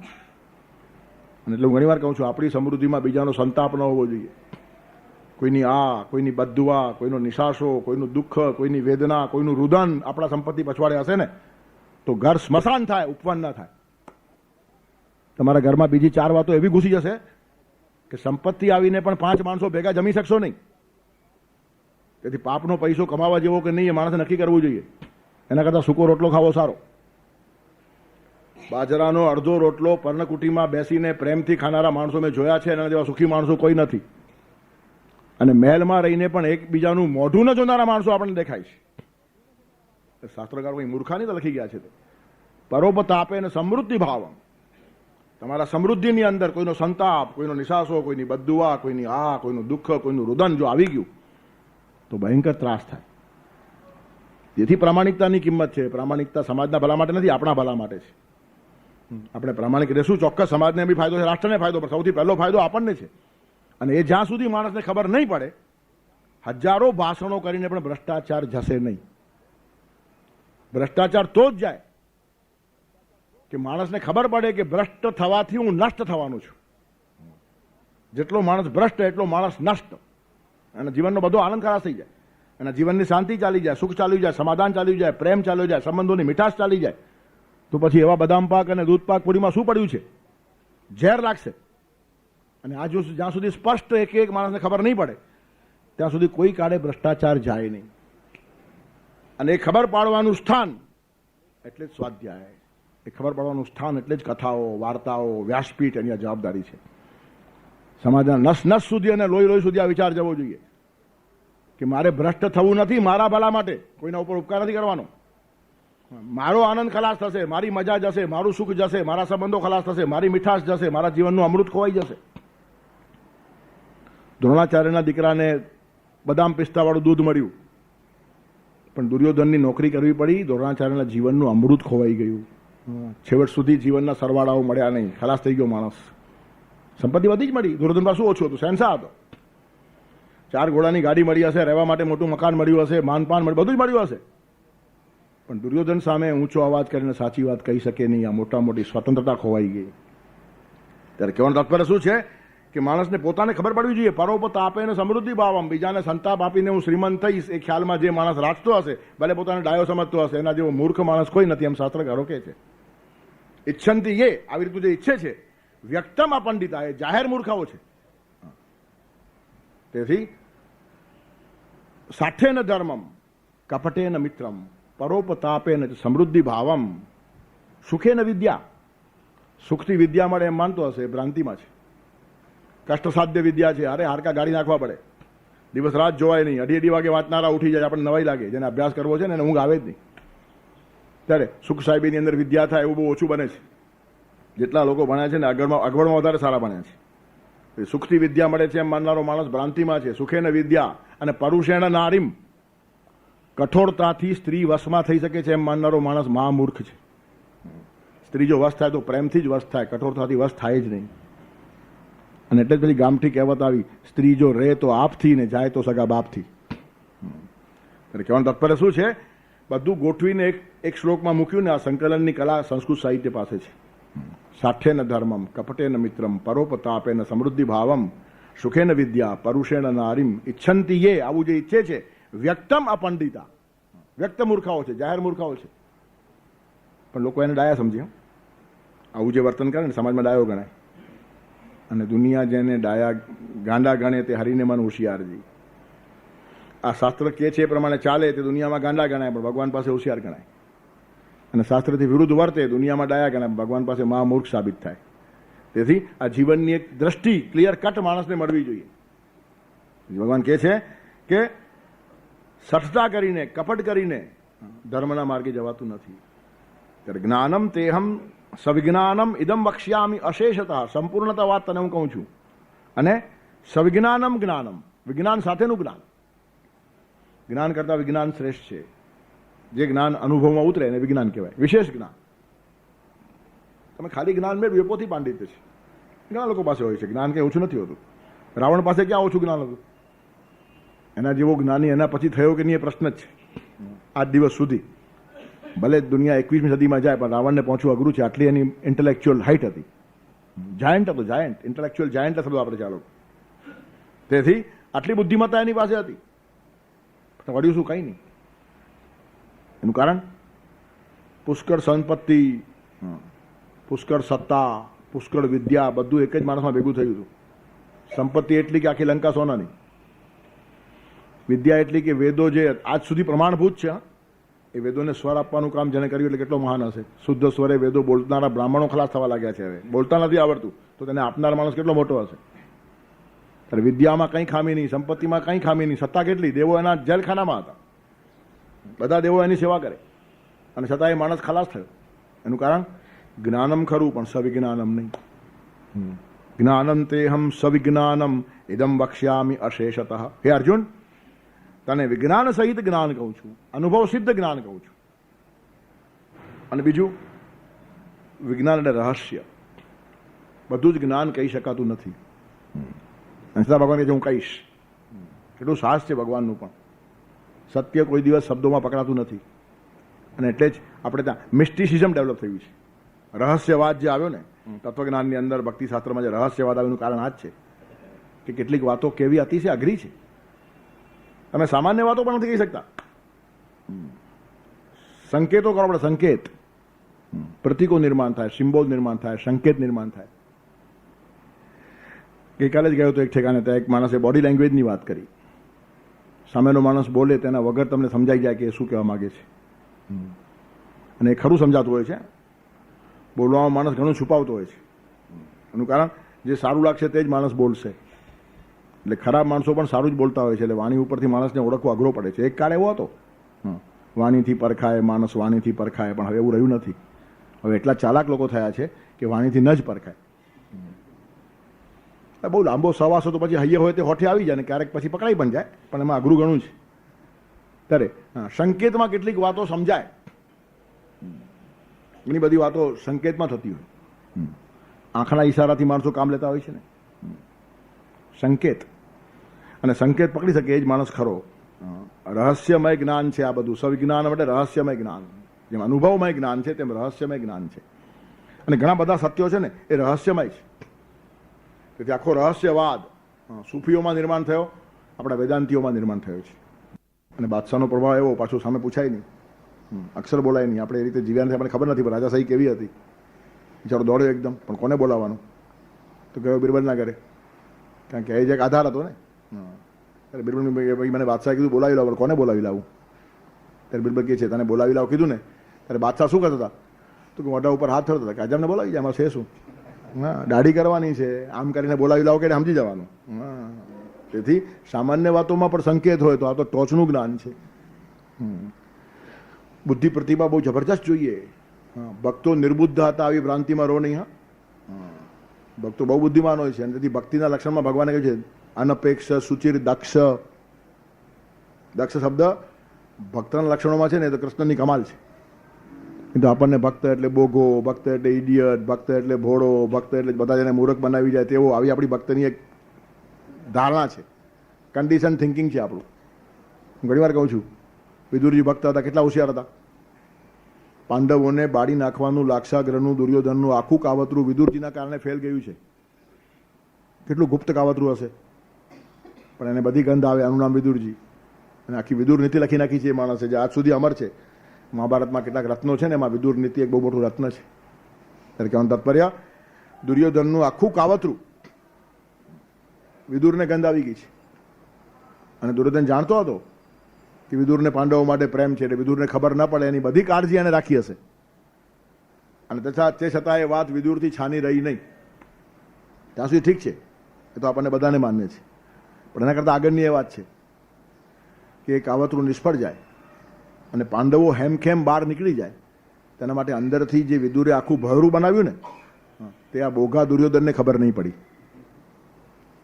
અને એટલે હું ઘણીવાર કહું છું, આપણી સમૃદ્ધિમાં બીજાનો સંતાપ ન હોવો જોઈએ. કોઈની કોઈની બદદુઆ, કોઈનો નિશાસો, કોઈનું દુઃખ, કોઈની વેદના, કોઈનું રુદન આપણા સંપત્તિ પછવાડે હશે ને તો ઘર સ્મશાન થાય, ઉપવન ના થાય. તમારા ઘરમાં બીજી 4 વાતો એવી ઘૂસી જશે કે સંપત્તિ આવીને પણ 5 માણસો ભેગા જમી શકશો નહીં. તેથી પાપનો પૈસો કમાવા જેવો કે નહીં એ માણસે નક્કી કરવું જોઈએ. એના કરતાં સૂકો રોટલો ખાવો સારો. બાજરાનો અડધો રોટલો પર્ણકુટીમાં બેસીને પ્રેમથી ખાનારા માણસો મેં જોયા છે, એના જેવા સુખી માણસો કોઈ નથી. અને મહેલમાં રહીને પણ એકબીજાનું મોઢું ન જોનારા માણસો આપણને દેખાય છે. શાસ્ત્રકાર કોઈ મૂર્ખાની તો લખી ગયા છે. પરોપતાપે ને સમૃદ્ધિ ભાવમ. તમારા સમૃદ્ધિની અંદર કોઈનો સંતાપ, કોઈનો નિશાસો, કોઈની બદદુઆ, કોઈની કોઈનું દુઃખ, કોઈનું રુદન જો આવી ગયું તો ભયંકર ત્રાસ થાય. તેથી પ્રામાણિકતાની કિંમત છે. પ્રામાણિકતા સમાજના ભલા માટે નથી, આપણા ભલા માટે છે. આપણે પ્રામાણિક રહેશું, ચોક્કસ સમાજને બી ફાયદો છે, રાષ્ટ્રને ફાયદો, પણ સૌથી પહેલો ફાયદો આપણને છે. અને એ જ્યાં સુધી માણસને ખબર નહીં પડે, હજારો ભાષણો કરીને પણ ભ્રષ્ટાચાર જશે નહીં. ભ્રષ્ટાચાર તો જ જાય કે માણસને ખબર પડે કે ભ્રષ્ટ થવાથી હું નષ્ટ થવાનું છું. જેટલો માણસ ભ્રષ્ટ એટલો માણસ નષ્ટ. અને જીવનનો બધો આનંદ ખલાસ થઈ જાય, અને જીવનની શાંતિ ચાલી જાય, સુખ ચાલી જાય, સમાધાન ચાલી જાય, પ્રેમ ચાલી જાય, સંબંધોની મીઠાશ ચાલી જાય, તો પછી એવા બદામ પાક અને દૂધ પાક પૂરીમાં શું પડ્યું છે? ઝેર લાગશે. અને આ જો જ્યાં સુધી સ્પષ્ટ એક એક માણસને ખબર નહીં પડે ત્યાં સુધી કોઈ કાળે ભ્રષ્ટાચાર જાય નહીં. અને એ ખબર પાડવાનું સ્થાન એટલે જ સ્વાધ્યાય, એ ખબર પાડવાનું સ્થાન એટલે જ કથાઓ, વાર્તાઓ, વ્યાસપીઠ એની આ જવાબદારી છે. સમાજના નસ નસ સુધી અને લોહી લોહી સુધી આ વિચાર જવો જોઈએ કે મારે ભ્રષ્ટ થવું નથી, મારા ભલા માટે, કોઈના ઉપર ઉપકાર નથી કરવાનો. મારો આનંદ ખલાસ થશે, મારી મજા જશે, મારું સુખ જશે, મારા સંબંધો ખલાસ થશે, મારી મીઠાશ જશે, મારા જીવનનું અમૃત ખોવાઈ જશે. દ્રોણાચાર્યના દીકરાને બદામ પિસ્તાવાળું દૂધ મળ્યું, પણ દુર્યોધનની નોકરી કરવી પડી, દ્રોણાચાર્યના જીવનનું અમૃત ખોવાઈ ગયું. છેવટ સુધી જીવનના સરવાળાઓ મળ્યા નહીં, ખલાસ થઈ ગયો માણસ. સંપત્તિ બધી જ મળી, દુર્યોધન પાસે શું ઓછું હતું? શહેનશાહ હતો. 4 ઘોડાની ગાડી મળી હશે, રહેવા માટે મોટું મકાન મળ્યું હશે, માનપાન મળ્યું, બધું જ મળ્યું હશે, પણ દુર્યોધન સામે ઊંચો અવાજ કરીને સાચી વાત કહી શકે નહીં. આ મોટા મોટી સ્વતંત્રતા ખોવાઈ ગઈ. ત્યારે કહેવાનું તાત્પર્ય શું છે કે માણસને પોતાને ખબર પડવી જોઈએ, પરોપત આપે ને સમૃદ્ધિ ભાવમ, બીજાને સંતાપ આપીને હું શ્રીમંત થઈશ એ ખ્યાલમાં જે માણસ રાખતો હશે, ભલે પોતાને ડાયો સમજતો હશે, એના જેવો મૂર્ખ માણસ કોઈ નથી, એમ શાસ્ત્રકારો કહે છે. ઈચ્છંતી એ આવી રીતનું જે ઈચ્છે છે, વ્યક્તમ અપંડિતા, એ જાહેર મૂર્ખાઓ છે. તેથી સાઠેન ધર્મમ કપટેન મિત્રમ પરોપતાપેન સમૃદ્ધિ ભાવમ સુખેન વિદ્યા. સુખથી વિદ્યા મળે એમ માનતો હશે, ભ્રાંતિમાં છે. કષ્ટસાધ્ય વિદ્યા છે, અરે હાડકા ગાડી નાખવા પડે, દિવસ રાત જોવાય નહીં, અઢી વાગે વાંચનારા ઉઠી જાય, આપણને નવાઈ લાગે. જેને અભ્યાસ કરવો છે ને એને ઊંઘ આવે જ નહીં. ત્યારે સુખ સાહેબીની અંદર વિદ્યા થાય એવું બહુ ઓછું બને છે. જેટલા લોકો ભણ્યા છે ને અગવડમાં વધારે સારા ભણ્યા છે. સુખથી વિદ્યા મળે છે એમ માનનારો માણસ ભ્રાંતિમાં છે. સુખેન વિદ્યા અને પરુષેણ નારીમ, કઠોરતાથી સ્ત્રી વશમાં થઈ શકે છે એમ માનનારો માણસ મહામૂર્ખ છે. સ્ત્રી જો વશ થાય તો પ્રેમથી જ વશ થાય, કઠોરતાથી વશ થાય જ નહીં. અને એટલે જ પેલી ગામઠી કહેવત આવી, સ્ત્રી જો રહે તો આપથી ને જાય તો સગા બાપથી. એટલે કહેવાનું તાત્પર્ય શું છે? બધું ગોઠવીને એક શ્લોકમાં મૂક્યું ને આ સંકલનની કલા સંસ્કૃત સાહિત્ય પાસે છે. સાઠ્યેન ધર્મમ કપટેન મિત્રમ પરોપતાપેન સમૃદ્ધિ ભાવમ સુખેન વિદ્યા પરુષેણ નારીમ ઈચ્છંતી એ, આવું જે ઈચ્છે છે, વ્યક્તમ અપંડિતા, વ્યક્ત મૂર્ખાઓ છે, જાહેર મૂર્ખાઓ છે, પણ લોકો એને ડાયા સમજે. આવું જે વર્તન કરે ને સમાજમાં ડાયો ગણાય. અને દુનિયા જેને ડાયા ગાંડા ગણે તે હરીને મન હોશિયારજી. આ શાસ્ત્ર કે છે એ પ્રમાણે ચાલે તે દુનિયામાં ગાંડા ગણાય, પણ ભગવાન પાસે હોશિયાર ગણાય. અને શાસ્ત્રથી વિરુદ્ધ વર્તે દુનિયામાં ડાયા ગણાય, ભગવાન પાસે મહામૂર્ખ સાબિત થાય. તેથી આ જીવનની એક દ્રષ્ટિ ક્લિયર કટ માણસને મળવી જોઈએ. ભગવાન કહે છે કે સઠતા કરીને, કપટ કરીને ધર્મના માર્ગે જવાતું નથી. ત્યારે જ્ઞાનમ તેહમ સવિજ્ઞાનમ ઇદમ વક્ષ્યામિ અશેષતઃ, સંપૂર્ણતા વાત તને હું કહું છું. અને સવિજ્ઞાનમ જ્ઞાનમ, વિજ્ઞાન સાથેનું જ્ઞાન. જ્ઞાન કરતાં વિજ્ઞાન શ્રેષ્ઠ છે. જે જ્ઞાન અનુભવમાં ઉતરે એને વિજ્ઞાન કહેવાય, વિશેષ જ્ઞાન. તમે ખાલી જ્ઞાન મેળવ્યું એ પોથી પાંડિત્ય છે. ઘણા લોકો પાસે હોય છે જ્ઞાન, કંઈ ઓછું નથી હોતું. રાવણ પાસે ક્યાં ઓછું જ્ઞાન હતું? એના જેવો જ્ઞાની એના પછી થયો કે નહીં એ પ્રશ્ન જ છે આજ દિવસ સુધી. ભલે દુનિયા 21મી સદીમાં જાય, પણ રાવણને પહોંચવું અઘરું છે. આટલી એની ઇન્ટેલેક્ચ્યુઅલ હાઇટ હતી. જાયન્ટ હતો, જાયન્ટ, ઇન્ટેલેક્ચ્યુઅલ જાયન્ટ હતો આપણે ચાલો. તેથી આટલી બુદ્ધિમત્તા એની પાસે હતી, પણ વળ્યું શું? કંઈ નહીં. એનું કારણ પુષ્કળ સંપત્તિ, પુષ્કળ સત્તા, પુષ્કળ વિદ્યા, બધું એક જ માણસમાં ભેગું થયું હતું. સંપત્તિ એટલી કે આખી લંકા સોનાની, વિદ્યા એટલી કે વેદો જે આજ સુધી પ્રમાણભૂત છે, એ વેદોને સ્વર આપવાનું કામ જેને કર્યું એટલે કેટલો મહાન હશે. શુદ્ધ સ્વરે વેદો બોલનારા બ્રાહ્મણો ખલાસ થવા લાગ્યા છે. હવે બોલતા નથી આવડતું તો તેને આપનાર માણસ કેટલો મોટો હશે. ત્યારે વિદ્યામાં કંઈ ખામી નહીં, સંપત્તિમાં કંઈ ખામી નહીં. સત્તા કેટલી? દેવો એના જેલખાનામાં હતા, બધા દેવો એની સેવા કરે, અને છતાં એ માણસ ખલાસ થયો. એનું કારણ જ્ઞાનમ ખરું, પણ સવિજ્ઞાનમ નહીં. જ્ઞાનમ તેહમ સવિજ્ઞાનમ ઇદમ વક્ષ્યામિ અશેષતઃ. હે અર્જુન, તને વિજ્ઞાન સહિત જ્ઞાન કહું છું, અનુભવ સિદ્ધ જ્ઞાન કહું છું. અને બીજું વિજ્ઞાન એટલે રહસ્ય. બધું જ જ્ઞાન કહી શકાતું નથી. અંશતા ભગવાન કહે છે હું કહીશ. કેટલું સાહસ છે ભગવાનનું. પણ સત્ય કોઈ દિવસ શબ્દોમાં પકડાતું નથી. અને એટલે જ આપણે ત્યાં મિસ્ટિસિઝમ ડેવલપ થયું છે. રહસ્યવાદ જે આવ્યો ને તત્વજ્ઞાનની અંદર, ભક્તિશાસ્ત્રમાં જે રહસ્યવાદ આવ્યું એનું કારણ આ જ છે કે કેટલીક વાતો કેવી અતિશય અઘરી છે. તમે સામાન્ય વાતો પણ નથી કહી શકતા. સંકેતો કરો આપણે, સંકેત. પ્રતિકો નિર્માણ થાય, સિમ્બોલ નિર્માણ થાય, સંકેત નિર્માણ થાય. ગઈકાલે જ ગયો તો એક ઠેકાણે, ત્યાં એક માણસે બોડી લેંગ્વેજની વાત કરી. સામેનો માણસ બોલે તેના વગર તમને સમજાઈ જાય કે એ શું કહેવા માગે છે, અને એ ખરું સમજાતું હોય છે. બોલવામાં માણસ ઘણું છુપાવતો હોય છે. એનું કારણ જે સારું લાગશે તે જ માણસ બોલશે. એટલે ખરાબ માણસો પણ સારું જ બોલતા હોય છે. એટલે વાણી ઉપરથી માણસને ઓળખવો અઘરો પડે છે. એક કાળ એવો હતો, વાણીથી પરખાય માણસ, વાણીથી પરખાય, પણ હવે એવું રહ્યું નથી. હવે એટલા ચાલાક લોકો થયા છે કે વાણીથી ન જ પરખાય. બહુ લાંબો સવાસો તો પછી હૈયે હોય તે હોઠે આવી જાય ને ક્યારેક પછી પકડાઈ પણ જાય, પણ એમાં અઘરું ઘણું છે. ત્યારે સંકેતમાં કેટલીક વાતો સમજાય. ઘણી બધી વાતો સંકેતમાં થતી હોય. આંખના ઈશારાથી માણસો કામ લેતા હોય છે ને, સંકેત. અને સંકેત પકડી શકે એ જ માણસ ખરો. રહસ્યમય જ્ઞાન છે આ બધું. સવિજ્ઞાન માટે રહસ્યમય જ્ઞાન. જેમ અનુભવમય જ્ઞાન છે તેમ રહસ્યમય જ્ઞાન છે. અને ઘણા બધા સત્યો છે ને એ રહસ્યમય છે. તેથી આખો રહસ્યવાદ સૂફીઓમાં નિર્માણ થયો, આપણા વેદાંતિઓમાં નિર્માણ થયો છે. અને બાદશાહનો પ્રભાવ એવો, પાછું સામે પૂછાય નહીં, અક્ષર બોલાય નહીં. આપણે એ રીતે જીવ્યા નથી, આપણને ખબર નથી રાજાશાહી કેવી હતી. બિચારો દોડ્યો એકદમ, પણ કોને બોલાવવાનું? તો ગયો બિરબલના ઘરે, કારણ કે એ જ એક આધાર હતો ને. ત્યારે બિરબલ ભાઈ મને બાદશાહ કીધું બોલાવી લાવો, કોને બોલાવી લાવું? ત્યારે બિરબલ કહે છે તને બોલાવી લાવો કીધું ને. ત્યારે બાદશાહ શું કરતા હતા? તો કે મોઢા ઉપર હાથ ફરતા હતા કે આજામને બોલાવી જાય, એમાં છે શું? હા, દાઢી કરવાની છે, આમ કરીને બોલાવી લાવો કે સમજી જવાનું. હા, તેથી સામાન્ય વાતોમાં પણ સંકેત હોય તો આ તો ટોચનું જ્ઞાન છે. બુદ્ધિ પ્રતિભા બહુ જબરજસ્ત જોઈએ. ભક્તો નિર્બુદ્ધ હતા, આવી ભ્રાંતિમાં રહો નહીં. હા, ભક્તો બહુ બુદ્ધિમાન હોય છે. અને તેથી ભક્તિના લક્ષણમાં ભગવાને કહ્યું છે અનપેક્ષ સુચિર દક્ષ. દક્ષ શબ્દ ભક્તના લક્ષણોમાં છે ને, તો કૃષ્ણની કમાલ છે. কিন্তু આપણને ભક્ત એટલે બોગો, ભક્ત એટલે ઇડિયટ, ભક્ત એટલે ભોળો, ભક્ત એટલે બધા જેને મૂર્ખ બનાવી જાય તેવો, આવી આપણી ભક્તની એક ધારણા છે. કન્ડિશન થિંકિંગ છે આપણું. હું ઘણી વાર કહું છું, વિદુરજી ભક્ત હતા, કેટલા હોશિયાર હતા. પાંડવોને બાળી નાખવાનું લાક્ષાગ્રહનું, દુર્યોધનનું આખું કાવતરું વિદુરજીના કારણે ફેલ ગયું છે. કેટલું ગુપ્ત કાવતરું હશે, પણ એને બધી ગંધ આવે. આનું નામ વિદુરજી. અને આખી વિદુર નીતિ લખી નાખી છે એ માણસે, જે આજ સુધી અમર છે. મહાભારતમાં કેટલાક રત્નો છે ને, એમાં વિદુર નીતિ એક બહુ મોટું રત્ન છે. ત્યારે કહેવાનું તાત્પર્ય, દુર્યોધનનું આખું કાવતરું વિદુરને ગંધ આવી ગઈ છે. અને દુર્યોધન જાણતો હતો કે વિદુરને પાંડવો માટે પ્રેમ છે, એટલે વિદુરને ખબર ન પડે એની બધી કાળજી એને રાખી હશે. અને તે છતાં એ વાત વિદુરથી છાની રહી નહીં. ત્યાં સુધી ઠીક છે, એ તો આપણને બધાને માન્ય છે. પણ એના કરતાં આગળની એ વાત છે કે એ કાવતરું નિષ્ફળ જાય અને પાંડવો હેમખેમ બહાર નીકળી જાય, તેના માટે અંદરથી જે વિદુરે આખું ભયરું બનાવ્યું ને, તે આ બોઘા દુર્યોધનને ખબર નહીં પડી.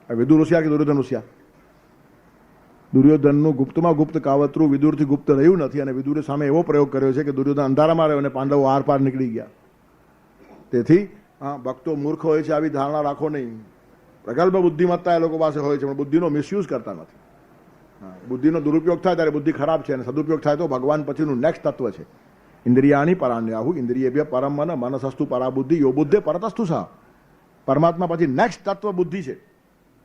વિદુર હોશિયાર કે દુર્યોધન હોશિયાર? દુર્યોધનનું ગુપ્તમાં ગુપ્ત કાવતરું વિદુરથી ગુપ્ત રહ્યું નથી. અને વિદુરે સામે એવો પ્રયોગ કર્યો છે કે દુર્યોધન અંધારામાં રહ્યો અને પાંડવો આર પાર નીકળી ગયા. તેથી ભક્તો મૂર્ખ હોય છે, આવી ધારણા રાખો નહીં. પ્રગલ્ભ બુદ્ધિમત્તા એ લોકો પાસે હોય છે, પણ બુદ્ધિનો મિસયુઝ કરતા નથી. બુદ્ધિનો દુરુપયોગ થાય ત્યારે બુદ્ધિ ખરાબ છે, અને સદુપયોગ થાય તો ભગવાન પછીનું નેક્સ્ટ તત્વ છે. ઇન્દ્રિયાની પરાણ્યાહુ ઇન્દ્રિયેભ્ય પરમ મન મનસસ્તુ પરાબુદ્ધિ યો બુદ્ધે પરતસ્તુ સહ. પરમાત્મા પછી નેક્સ્ટ તત્વ બુદ્ધિ છે.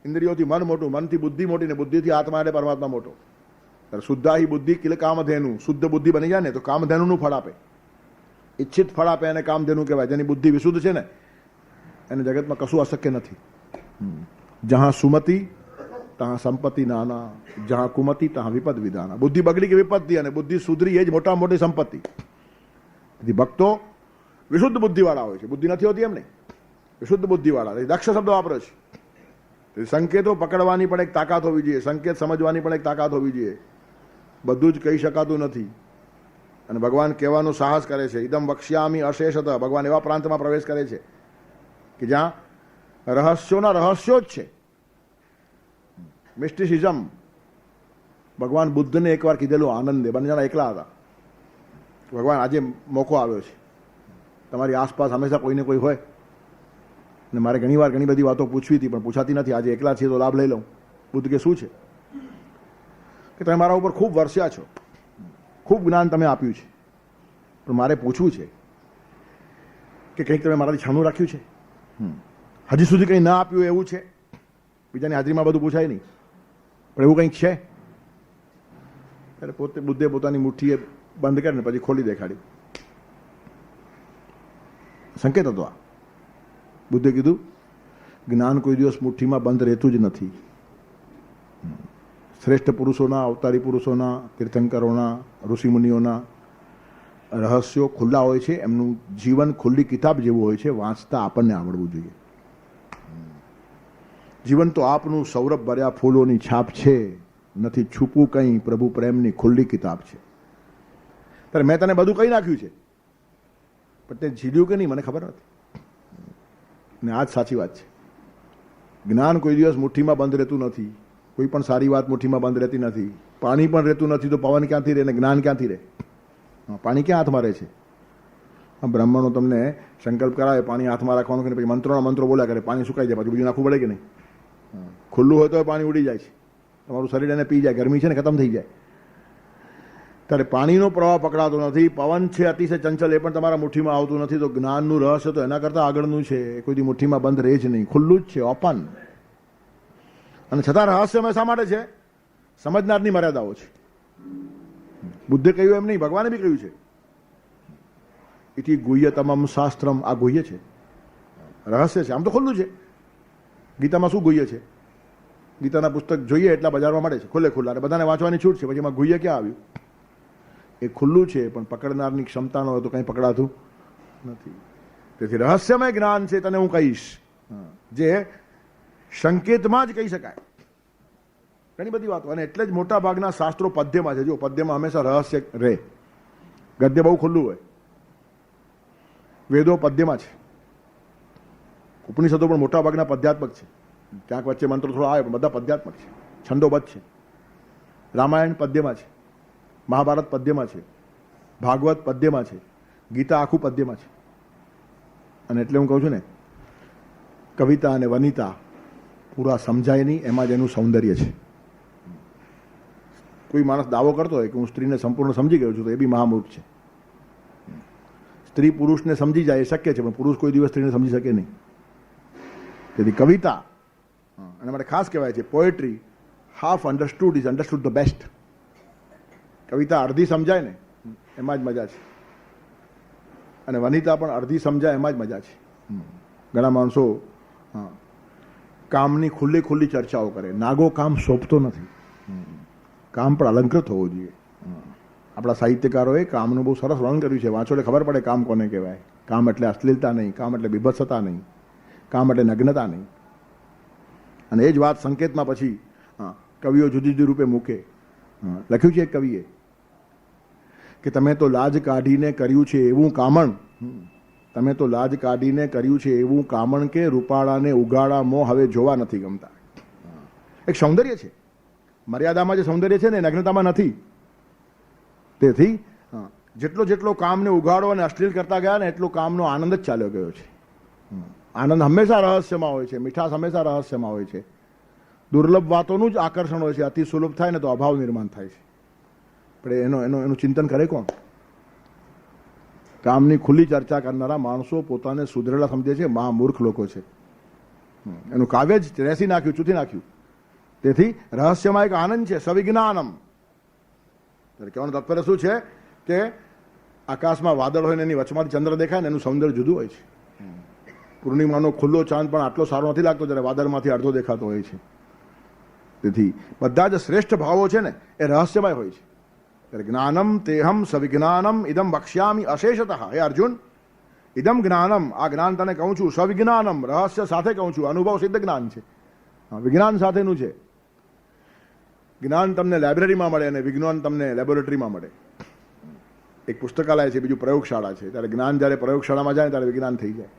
ઇન્દ્રિયોથી મન મોટું, મનથી બુદ્ધિ મોટી, ને બુદ્ધિથી આત્મા એટલે પરમાત્મા મોટો. શુદ્ધાહી બુદ્ધિ કિલ કામધેનુ. શુદ્ધ બુદ્ધિ બની જાય ને તો કામધેનુનું ફળ આપે, ઈચ્છિત ફળ આપે, એને કામધેનુ કહેવાય. જેની બુદ્ધિ વિશુદ્ધ છે ને, એને જગતમાં કશું અશક્ય નથી. જહાં સુમતિ તહાં સંપત્તિ નાના, જહાં કુમતિ તહાં વિપદ વિધાના. બુદ્ધિ બગડી કે વિપત્તિ, અને બુદ્ધિ સુધરી એ જ મોટા મોટી સંપત્તિ. ભક્તો વિશુદ્ધ બુદ્ધિવાળા હોય છે. બુદ્ધિ નથી હોતી એમ નહીં, વિશુદ્ધ બુદ્ધિવાળા. દક્ષ શબ્દ વાપરે છે. સંકેતો પકડવાની પણ એક તાકાત હોવી જોઈએ, સંકેત સમજવાની પણ એક તાકાત હોવી જોઈએ. બધું જ કહી શકાતું નથી. અને ભગવાન કહેવાનું સાહસ કરે છે. ઇદમ વક્ષ્યામિ અશેષત. ભગવાન એવા પ્રાંતમાં પ્રવેશ કરે છે કે જ્યાં રહસ્યોના રહસ્યો જ છે. મિસ્ટિસિઝમ. ભગવાન બુદ્ધને એકવાર કીધેલું આનંદે, બંને જણા એકલા હતા. ભગવાન આજે મોકો આવ્યો છે, તમારી આસપાસ હંમેશા કોઈને કોઈ હોય. અને મારે ઘણીવાર ઘણી બધી વાતો પૂછવી હતી, પણ પૂછાતી નથી. આજે એકલા છીએ તો લાભ લઈ લઉં. બુદ્ધ કે શું છે કે તમે મારા ઉપર ખૂબ વરસ્યા છો, ખૂબ જ્ઞાન તમે આપ્યું છે, પણ મારે પૂછવું છે કે કંઈક તમે મારાથી છાનું રાખ્યું છે? હજી સુધી કંઈ ના આપ્યું એવું છે? બીજાની હાજરીમાં બધું પૂછાય નહીં, પણ એવું કંઈક છે. ત્યારે પોતે બુદ્ધે પોતાની મુઠ્ઠીએ બંધ કરીને પછી ખોલી દેખાડી. સંકેત હતો આ. બુદ્ધે કીધું જ્ઞાન કોઈ દિવસ મુઠ્ઠીમાં બંધ રહેતું જ નથી. શ્રેષ્ઠ પુરુષોના, અવતારી પુરુષોના, તીર્થંકરોના, ઋષિમુનિઓના રહસ્યો ખુલ્લા હોય છે. એમનું જીવન ખુલ્લી કિતાબ જેવું હોય છે, વાંચતા આપણને આવડવું જોઈએ. જીવન તો આપનું સૌરભ ભર્યા ફૂલોની છાપ છે, નથી છૂપું કંઈ, પ્રભુ પ્રેમની ખુલ્લી કિતાબ છે. ત્યારે મેં તને બધું કહી નાખ્યું છે, પણ તે ઝીલ્યું કે નહીં મને ખબર નથી. ને આ જ સાચી વાત છે. જ્ઞાન કોઈ દિવસ મુઠ્ઠીમાં બંધ રહેતું નથી. કોઈ પણ સારી વાત મુઠ્ઠીમાં બંધ રહેતી નથી. પાણી પણ રહેતું નથી તો પવન ક્યાંથી રહે ને જ્ઞાન ક્યાંથી રહે? પાણી ક્યાં હાથમાં રહે છે? બ્રાહ્મણો તમને સંકલ્પ કરાવે પાણી હાથમાં રાખવાનું કે પછી મંત્રોના મંત્રો બોલ્યા કરે, પાણી સુકાઈ જાય, પછી બીજું નાખવું પડે કે નહીં? ખુલ્લું હોય તો પાણી ઉડી જાય છે, તમારું શરીર એને પી જાય, ગરમી છે ને ખતમ થઈ જાય. ત્યારે પાણીનો પ્રવાહ પકડાતો નથી. પવન છે અતિશય ચંચલ, એ પણ તમારા મુઠ્ઠીમાં આવતું નથી. તો જ્ઞાનનું રહસ્ય તો એના કરતાં આગળનું છે. કોઈ મુઠ્ઠીમાં બંધ રહે જ નહીં, ખુલ્લું જ છે, ઓપન. અને છતાં રહસ્યમય શા માટે છે? સમજનારની મર્યાદાઓ છે. બુદ્ધે કહ્યું એમ નહીં, ભગવાને બી કહ્યું છે. ઇતિ ગુહ્યતમમ શાસ્ત્રમ. આ ગુહ્ય છે, રહસ્ય છે. આમ તો ખુલ્લું છે. ગીતામાં શું ગુહ્ય છે? ગીતાના પુસ્તક જોઈએ એટલા બજારમાં મળે છે, ખુલ્લે ખુલ્લા, અને બધાને વાંચવાની છૂટ છે. પછી એમાં ગુહ્ય ક્યાં આવ્યું? એ ખુલ્લું છે, પણ પકડનારની ક્ષમતા ન હોય તો કંઈ પકડાતું નથી. તેથી રહસ્યમય જ્ઞાન છે, તને હું કહીશ, જે સંકેતમાં જ કહી શકાય. ઘણી બધી વાતો. અને એટલે જ મોટા ભાગના શાસ્ત્રો પદ્યમાં છે. જો પદ્યમાં હંમેશા રહસ્ય રહે. ગદ્ય બહુ ખુલ્લું હોય. વેદો પદ્યમાં છે. ઉપનિષદો પણ મોટા ભાગના પદ્યાત્મક છે. ક્યાંક વચ્ચે મંત્રો થોડો આવે પણ બધા પદ્યાત્મક છે, છંદોબદ્ધ છે. રામાયણ પદ્યમાં છે, મહાભારત પદ્યમાં છે, ભાગવત પદ્યમાં છે, ગીતા આખું પદ્યમાં છે. અને એટલે હું કહું છું ને, કવિતા અને વનિતા પૂરા સમજાય નહીં, એમાં જ એનું સૌંદર્ય છે. કોઈ માણસ દાવો કરતો હોય કે હું સ્ત્રીને સંપૂર્ણ સમજી ગયો છું તો એ બી મહામૂર્ખ છે. સ્ત્રી પુરુષને સમજી જાય એ શક્ય છે, પણ પુરુષ કોઈ દિવસ સ્ત્રીને સમજી શકે નહીં. તેથી કવિતા, અને માટે ખાસ કહેવાય છે poetry half understood is understood the best. કવિતા અડધી સમજાય ને એમાં જ મજા છે, અને વનિતા પણ અડધી સમજાય એમાં જ મજા છે. ઘણા માણસો કામની ખુલ્લી ખુલ્લી ચર્ચાઓ કરે. નાગો કામ સોંપતો નથી. કામ પણ અલંકૃત હોવું જોઈએ. આપણા સાહિત્યકારોએ કામનું બહુ સરસ વર્ણન કર્યું છે. વાંચો એટલે ખબર પડે કામ કોને કહેવાય. કામ એટલે અશ્લીલતા નહીં, કામ એટલે બીભત્સતા નહીં, કામ એટલે નગ્નતા નહીં. અને એ જ વાત સંકેતમાં પછી કવિઓ જુદી જુદી રૂપે મૂકે. લખ્યું છે એક કવિએ કે તમે તો લાજ કાઢીને કર્યું છે એવું કામણ, તમે તો લાજ કાઢીને કર્યું છે એવું કામણ કે રૂપાળાને ઉગાડા મો હવે જોવા નથી ગમતા. એક સૌંદર્ય છે. મર્યાદામાં જે સૌંદર્ય છે ને નગ્નતામાં નથી. તેથી જેટલો જેટલો કામને ઉગાડો અને અશ્લીલ કરતા ગયા ને એટલો કામનો આનંદ જ ચાલ્યો ગયો છે. આનંદ હંમેશા રહસ્યમાં હોય છે, મીઠાશ હંમેશા રહસ્યમાં હોય છે. દુર્લભ વાતોનું જ આકર્ષણ હોય છે. અતિ સુલભ થાય ને તો અભાવ નિર્માણ થાય છે. પણ એનું ચિંતન કરે કોણ? કામની ખુલ્લી ચર્ચા કરનારા માણસો પોતાને સુધરેલા સમજે છે, મહામૂર્ખ લોકો છે. એનું કાવ્ય જ રેસી નાખ્યું, ચૂથી નાખ્યું. તેથી રહસ્યમાં એક આનંદ છે, સવિજ્ઞાનમ. કહેવાનું તાત્પર્ય શું છે કે આકાશમાં વાદળ હોય ને એની વચમાંથી ચંદ્ર દેખાય ને એનું સૌંદર્ય જુદું હોય છે. પૂર્ણિમાનો ખુલ્લો ચાંદ પણ આટલો સારો નથી લાગતો જ્યારે વાદળમાંથી અડધો દેખાતો હોય છે. તેથી બધા જ શ્રેષ્ઠ ભાવો છે ને એ રહસ્યમય હોય છે. ત્યારે જ્ઞાનમ તેહમ સવિજ્ઞાનમ ઇદમ વક્ષ્યામિ અશેષતઃ. હે અર્જુન, ઇદમ જ્ઞાનમ, આ જ્ઞાન તને કહું છું, સવિજ્ઞાનમ, રહસ્ય સાથે કહું છું. અનુભવ સિદ્ધ જ્ઞાન છે, વિજ્ઞાન સાથેનું છે. જ્ઞાન તમને લાઇબ્રેરીમાં મળે અને વિજ્ઞાન તમને લેબોરેટરીમાં મળે. એક પુસ્તકાલય છે, બીજું પ્રયોગશાળા છે. ત્યારે જ્ઞાન જ્યારે પ્રયોગશાળામાં જાય ત્યારે વિજ્ઞાન થઈ જાય.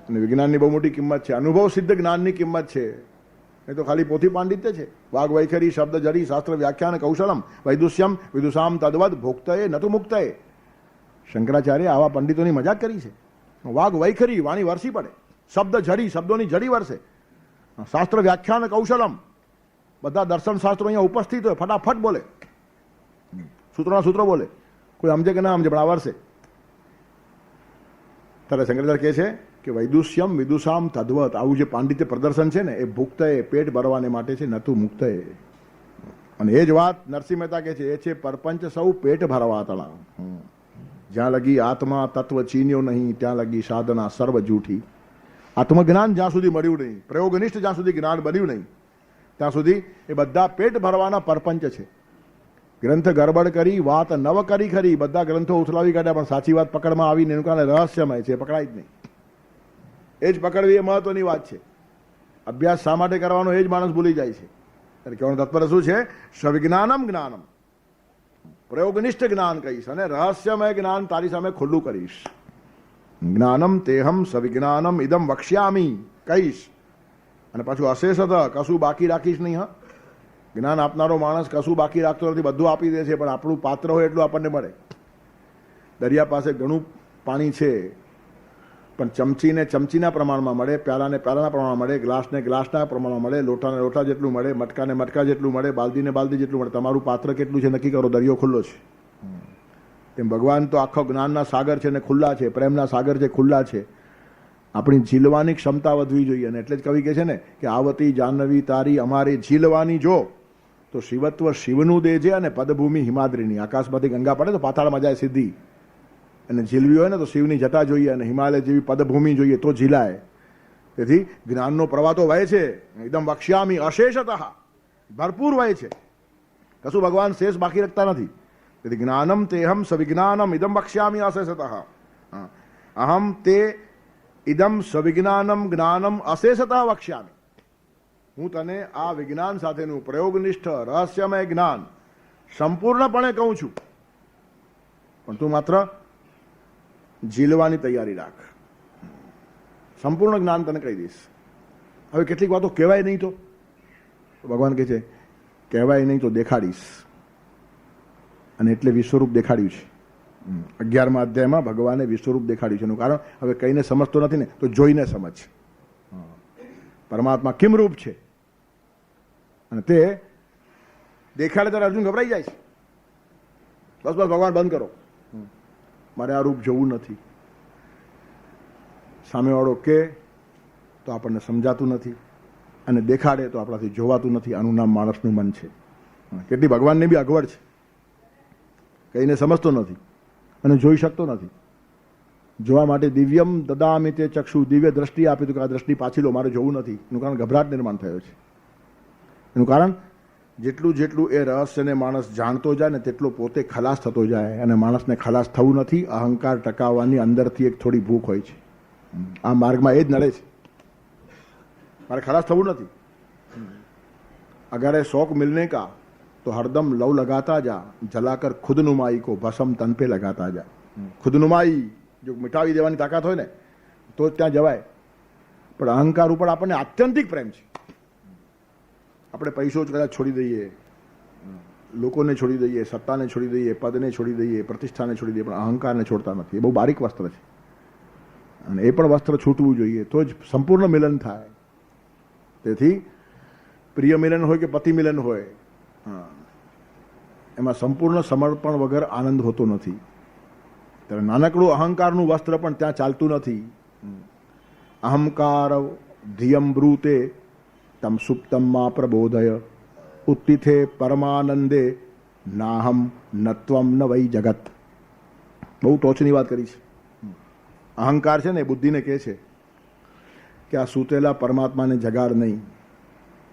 અને વિજ્ઞાનની બહુ મોટી કિંમત છે. અનુભવ સિદ્ધ જ્ઞાનની કિંમત છે. એ તો ખાલી પોથી પાંડિત્ય છે. વાઘ વૈખરી, શબ્દ જડી, શાસ્ત્ર વ્યાખ્યાન કૌશલમ, વૈદુષ્યમ વિદુષામ તદ્વદ ભોક્તએ નતુ મુક્તએ. શંકરાચાર્ય આવા પંડિતોની મજાક કરી છે. વાઘ વૈખરી, વાણી વરસી પડે. શબ્દ જડી, શબ્દોની જડી વરસે. શાસ્ત્ર વ્યાખ્યાન કૌશલમ, બધા દર્શન શાસ્ત્રો અહીંયા ઉપસ્થિત હોય, ફટાફટ બોલે, સૂત્રોના સૂત્રો બોલે. કોઈ સમજે કે ના સમજે પણ આ વર્ષે. ત્યારે શંકરાચાર્ય કહે છે કે વૈદુષ્યમ વિદુષામ તદ્વત, આવું જે પાંડિત્ય પ્રદર્શન છે ને એ ભુક્તએ પેટ ભરવાને માટે છે, નતું મુક્તએ. અને એ જ વાત નરસિંહ મહેતા કહે છે, એ છે પરપંચ સૌ પેટ ભરવા તણા. જ્યાં લગી આત્મા તત્વ ચીન્યો નહીં ત્યાં લગી સાધના સર્વ જૂઠી. આત્મજ્ઞાન જ્યાં સુધી મળ્યું નહીં, પ્રયોગનિષ્ઠ જ્યાં સુધી જ્ઞાન બન્યું નહીં ત્યાં સુધી એ બધા પેટ ભરવાના પરપંચ છે. ગ્રંથ ગરબડ કરી વાત નવ કરી ખરી, બધા ગ્રંથો ઉથલાવી કાઢ્યા પણ સાચી વાત પકડમાં આવીને એનું કારણે રહસ્યમય છે, પકડાય જ નહીં. એ જ પકડવી એ મહત્વની વાત છે. અભ્યાસ શા માટે કરવાનો એ જ માણસ ભૂલી જાય છે. એટલે કહેવાનું તાત્પર્ય શું છે? સવિજ્ઞાનમ જ્ઞાનમ, પ્રયોગનિષ્ઠ જ્ઞાન કહીશ અને રહસ્યમય જ્ઞાન તારી સામે ખુલ્લું કરીશ. જ્ઞાનમ તેહમ સવિજ્ઞાનમ ઇદમ વક્ષ્યામી કહીશ, અને પાછું અશેષત, કશું બાકી રાખીશ નહીં. હા, જ્ઞાન આપનારો માણસ કશું બાકી રાખતો નથી, બધું આપી દે છે, પણ આપણું પાત્ર હોય એટલું આપણને મળે. દરિયા પાસે ઘણું પાણી છે પણ ચમચીને ચમચીના પ્રમાણમાં મળે, પ્યાલાને પ્યાલાના પ્રમાણમાં મળે, ગ્લાસને ગ્લાસના પ્રમાણમાં મળે, લોટાને લોટા જેટલું મળે, મટકાને મટકા જેટલું મળે, બાલદીને બાલદી જેટલું મળે. તમારું પાત્ર કેટલું છે નક્કી કરો, દરિયો ખુલ્લો છે. તેમ ભગવાન તો આખો જ્ઞાનના સાગર છે ને ખુલ્લા છે, પ્રેમના સાગર છે, ખુલ્લા છે. આપણી ઝીલવાની ક્ષમતા વધવી જોઈએ. અને એટલે જ કવિ કહે છે ને કે આવતી જાહ્નવી તારી અમારી ઝીલવાની જો, તો શિવત્વ શિવનું દેજે અને પદભૂમિ હિમાદ્રીની. આકાશમાંથી ગંગા પડે તો પાતાળમાં જાય સીધી, અને ઝીલવી હોય ને તો શિવની જટા જોઈએ અને હિમાલય જેવી પદભૂમિ જોઈએ તો ઝીલાય. તેથી જ્ઞાનનો પ્રવાહ તો વહે છે, એકદમ વક્ષ્યામી અશેષતઃ, ભરપૂર વહે છે, કશું ભગવાન શેષ બાકી રાખતા નથી. તેથી જ્ઞાનમ તેહમ સવિજ્ઞાનમ ઇદમ વક્ષ્યામી અશેષતઃ. અહમ તે ઇદમ સવિજ્ઞાનમ જ્ઞાનમ અશેષતઃ વક્ષ્યામી. હું તને આ વિજ્ઞાન સાથેનું પ્રયોગનિષ્ઠ રહસ્યમય જ્ઞાન સંપૂર્ણપણે કહું છું, પણ તું માત્ર ઝીલવાની તૈયારી રાખ. સંપૂર્ણ જ્ઞાન તને કહી દઈશ. હવે કેટલીક વાતો કહેવાય નહીં તો ભગવાન કહે છે કહેવાય નહીં તો દેખાડીશ, અને એટલે વિશ્વરૂપ દેખાડ્યું છે. 11મા અધ્યાયમાં ભગવાને વિશ્વરૂપ દેખાડ્યું છે. એનું કારણ હવે કહીને સમજતો નથી ને તો જોઈને સમજ. પરમાત્મા કેમ રૂપ છે અને તે દેખાડે ત્યારે અર્જુન ગભરાઈ જાય છે. બસ બસ ભગવાન બંધ કરો, મારે આ રૂપ જોવું નથી. સામેવાળો કે તો આપણને સમજાતું નથી અને દેખાડે તો આપણાથી જોવાતું નથી. આનું નામ માણસનું મન છે. કેટલી ભગવાનને બી અગવડ છે, કહીને સમજતો નથી અને જોઈ શકતો નથી. જોવા માટે દિવ્યમ દદામિ તે ચક્ષુ, દિવ્ય દ્રષ્ટિ આપી તો કે આ દ્રષ્ટિ પાછી લો, મારે જોવું નથી. એનું કારણ ગભરાટ નિર્માણ થયો છે. એનું કારણ જેટલું જેટલું એ રહસ્યને માણસ જાણતો જાય ને તેટલો પોતે ખલાસ થતો જાય, અને માણસને ખલાસ થવું નથી. અહંકાર ટકાવવાની અંદરથી એક થોડી ભૂખ હોય છે. આ માર્ગમાં એ જ નડે છે, મારે ખલાસ થવું નથી. અગર એ શોક મિલને કા તો હરદમ લવ લગાતા જા, જલાકર ખુદનુમાઈ કો ભસમ તન પે લગાતા જા. ખુદનુમાઈ જો મિટાવી દેવાની તાકાત હોય ને તો જ ત્યાં જવાય. પણ અહંકાર ઉપર આપણને આત્યંતિક પ્રેમ છે. આપણે પૈસો જ કદાચ છોડી દઈએ, લોકોને છોડી દઈએ, સત્તાને છોડી દઈએ, પદને છોડી દઈએ, પ્રતિષ્ઠાને છોડી દઈએ, પણ અહંકારને છોડતા નથી. એ બહુ બારીક વસ્ત્ર છે અને એ પણ વસ્ત્ર છૂટવું જોઈએ તો જ સંપૂર્ણ મિલન થાય. તેથી પ્રિય મિલન હોય કે પતિ મિલન હોય, એમાં સંપૂર્ણ સમર્પણ વગર આનંદ હોતો નથી. ત્યારે નાનકડું અહંકારનું વસ્ત્ર પણ ત્યાં ચાલતું નથી. અહંકાર ધિયમ બ્રૂતે તમ સુપ્તમ મા પ્રબોધય, ઉત્તિથે પરમાનંદે નાહમ નત્વમ ન વૈ જગત. બહુ ટોચની વાત કરી છે. અહંકાર છે ને બુદ્ધિને કહે છે કે આ સૂતેલા પરમાત્માને જગાડ નહીં.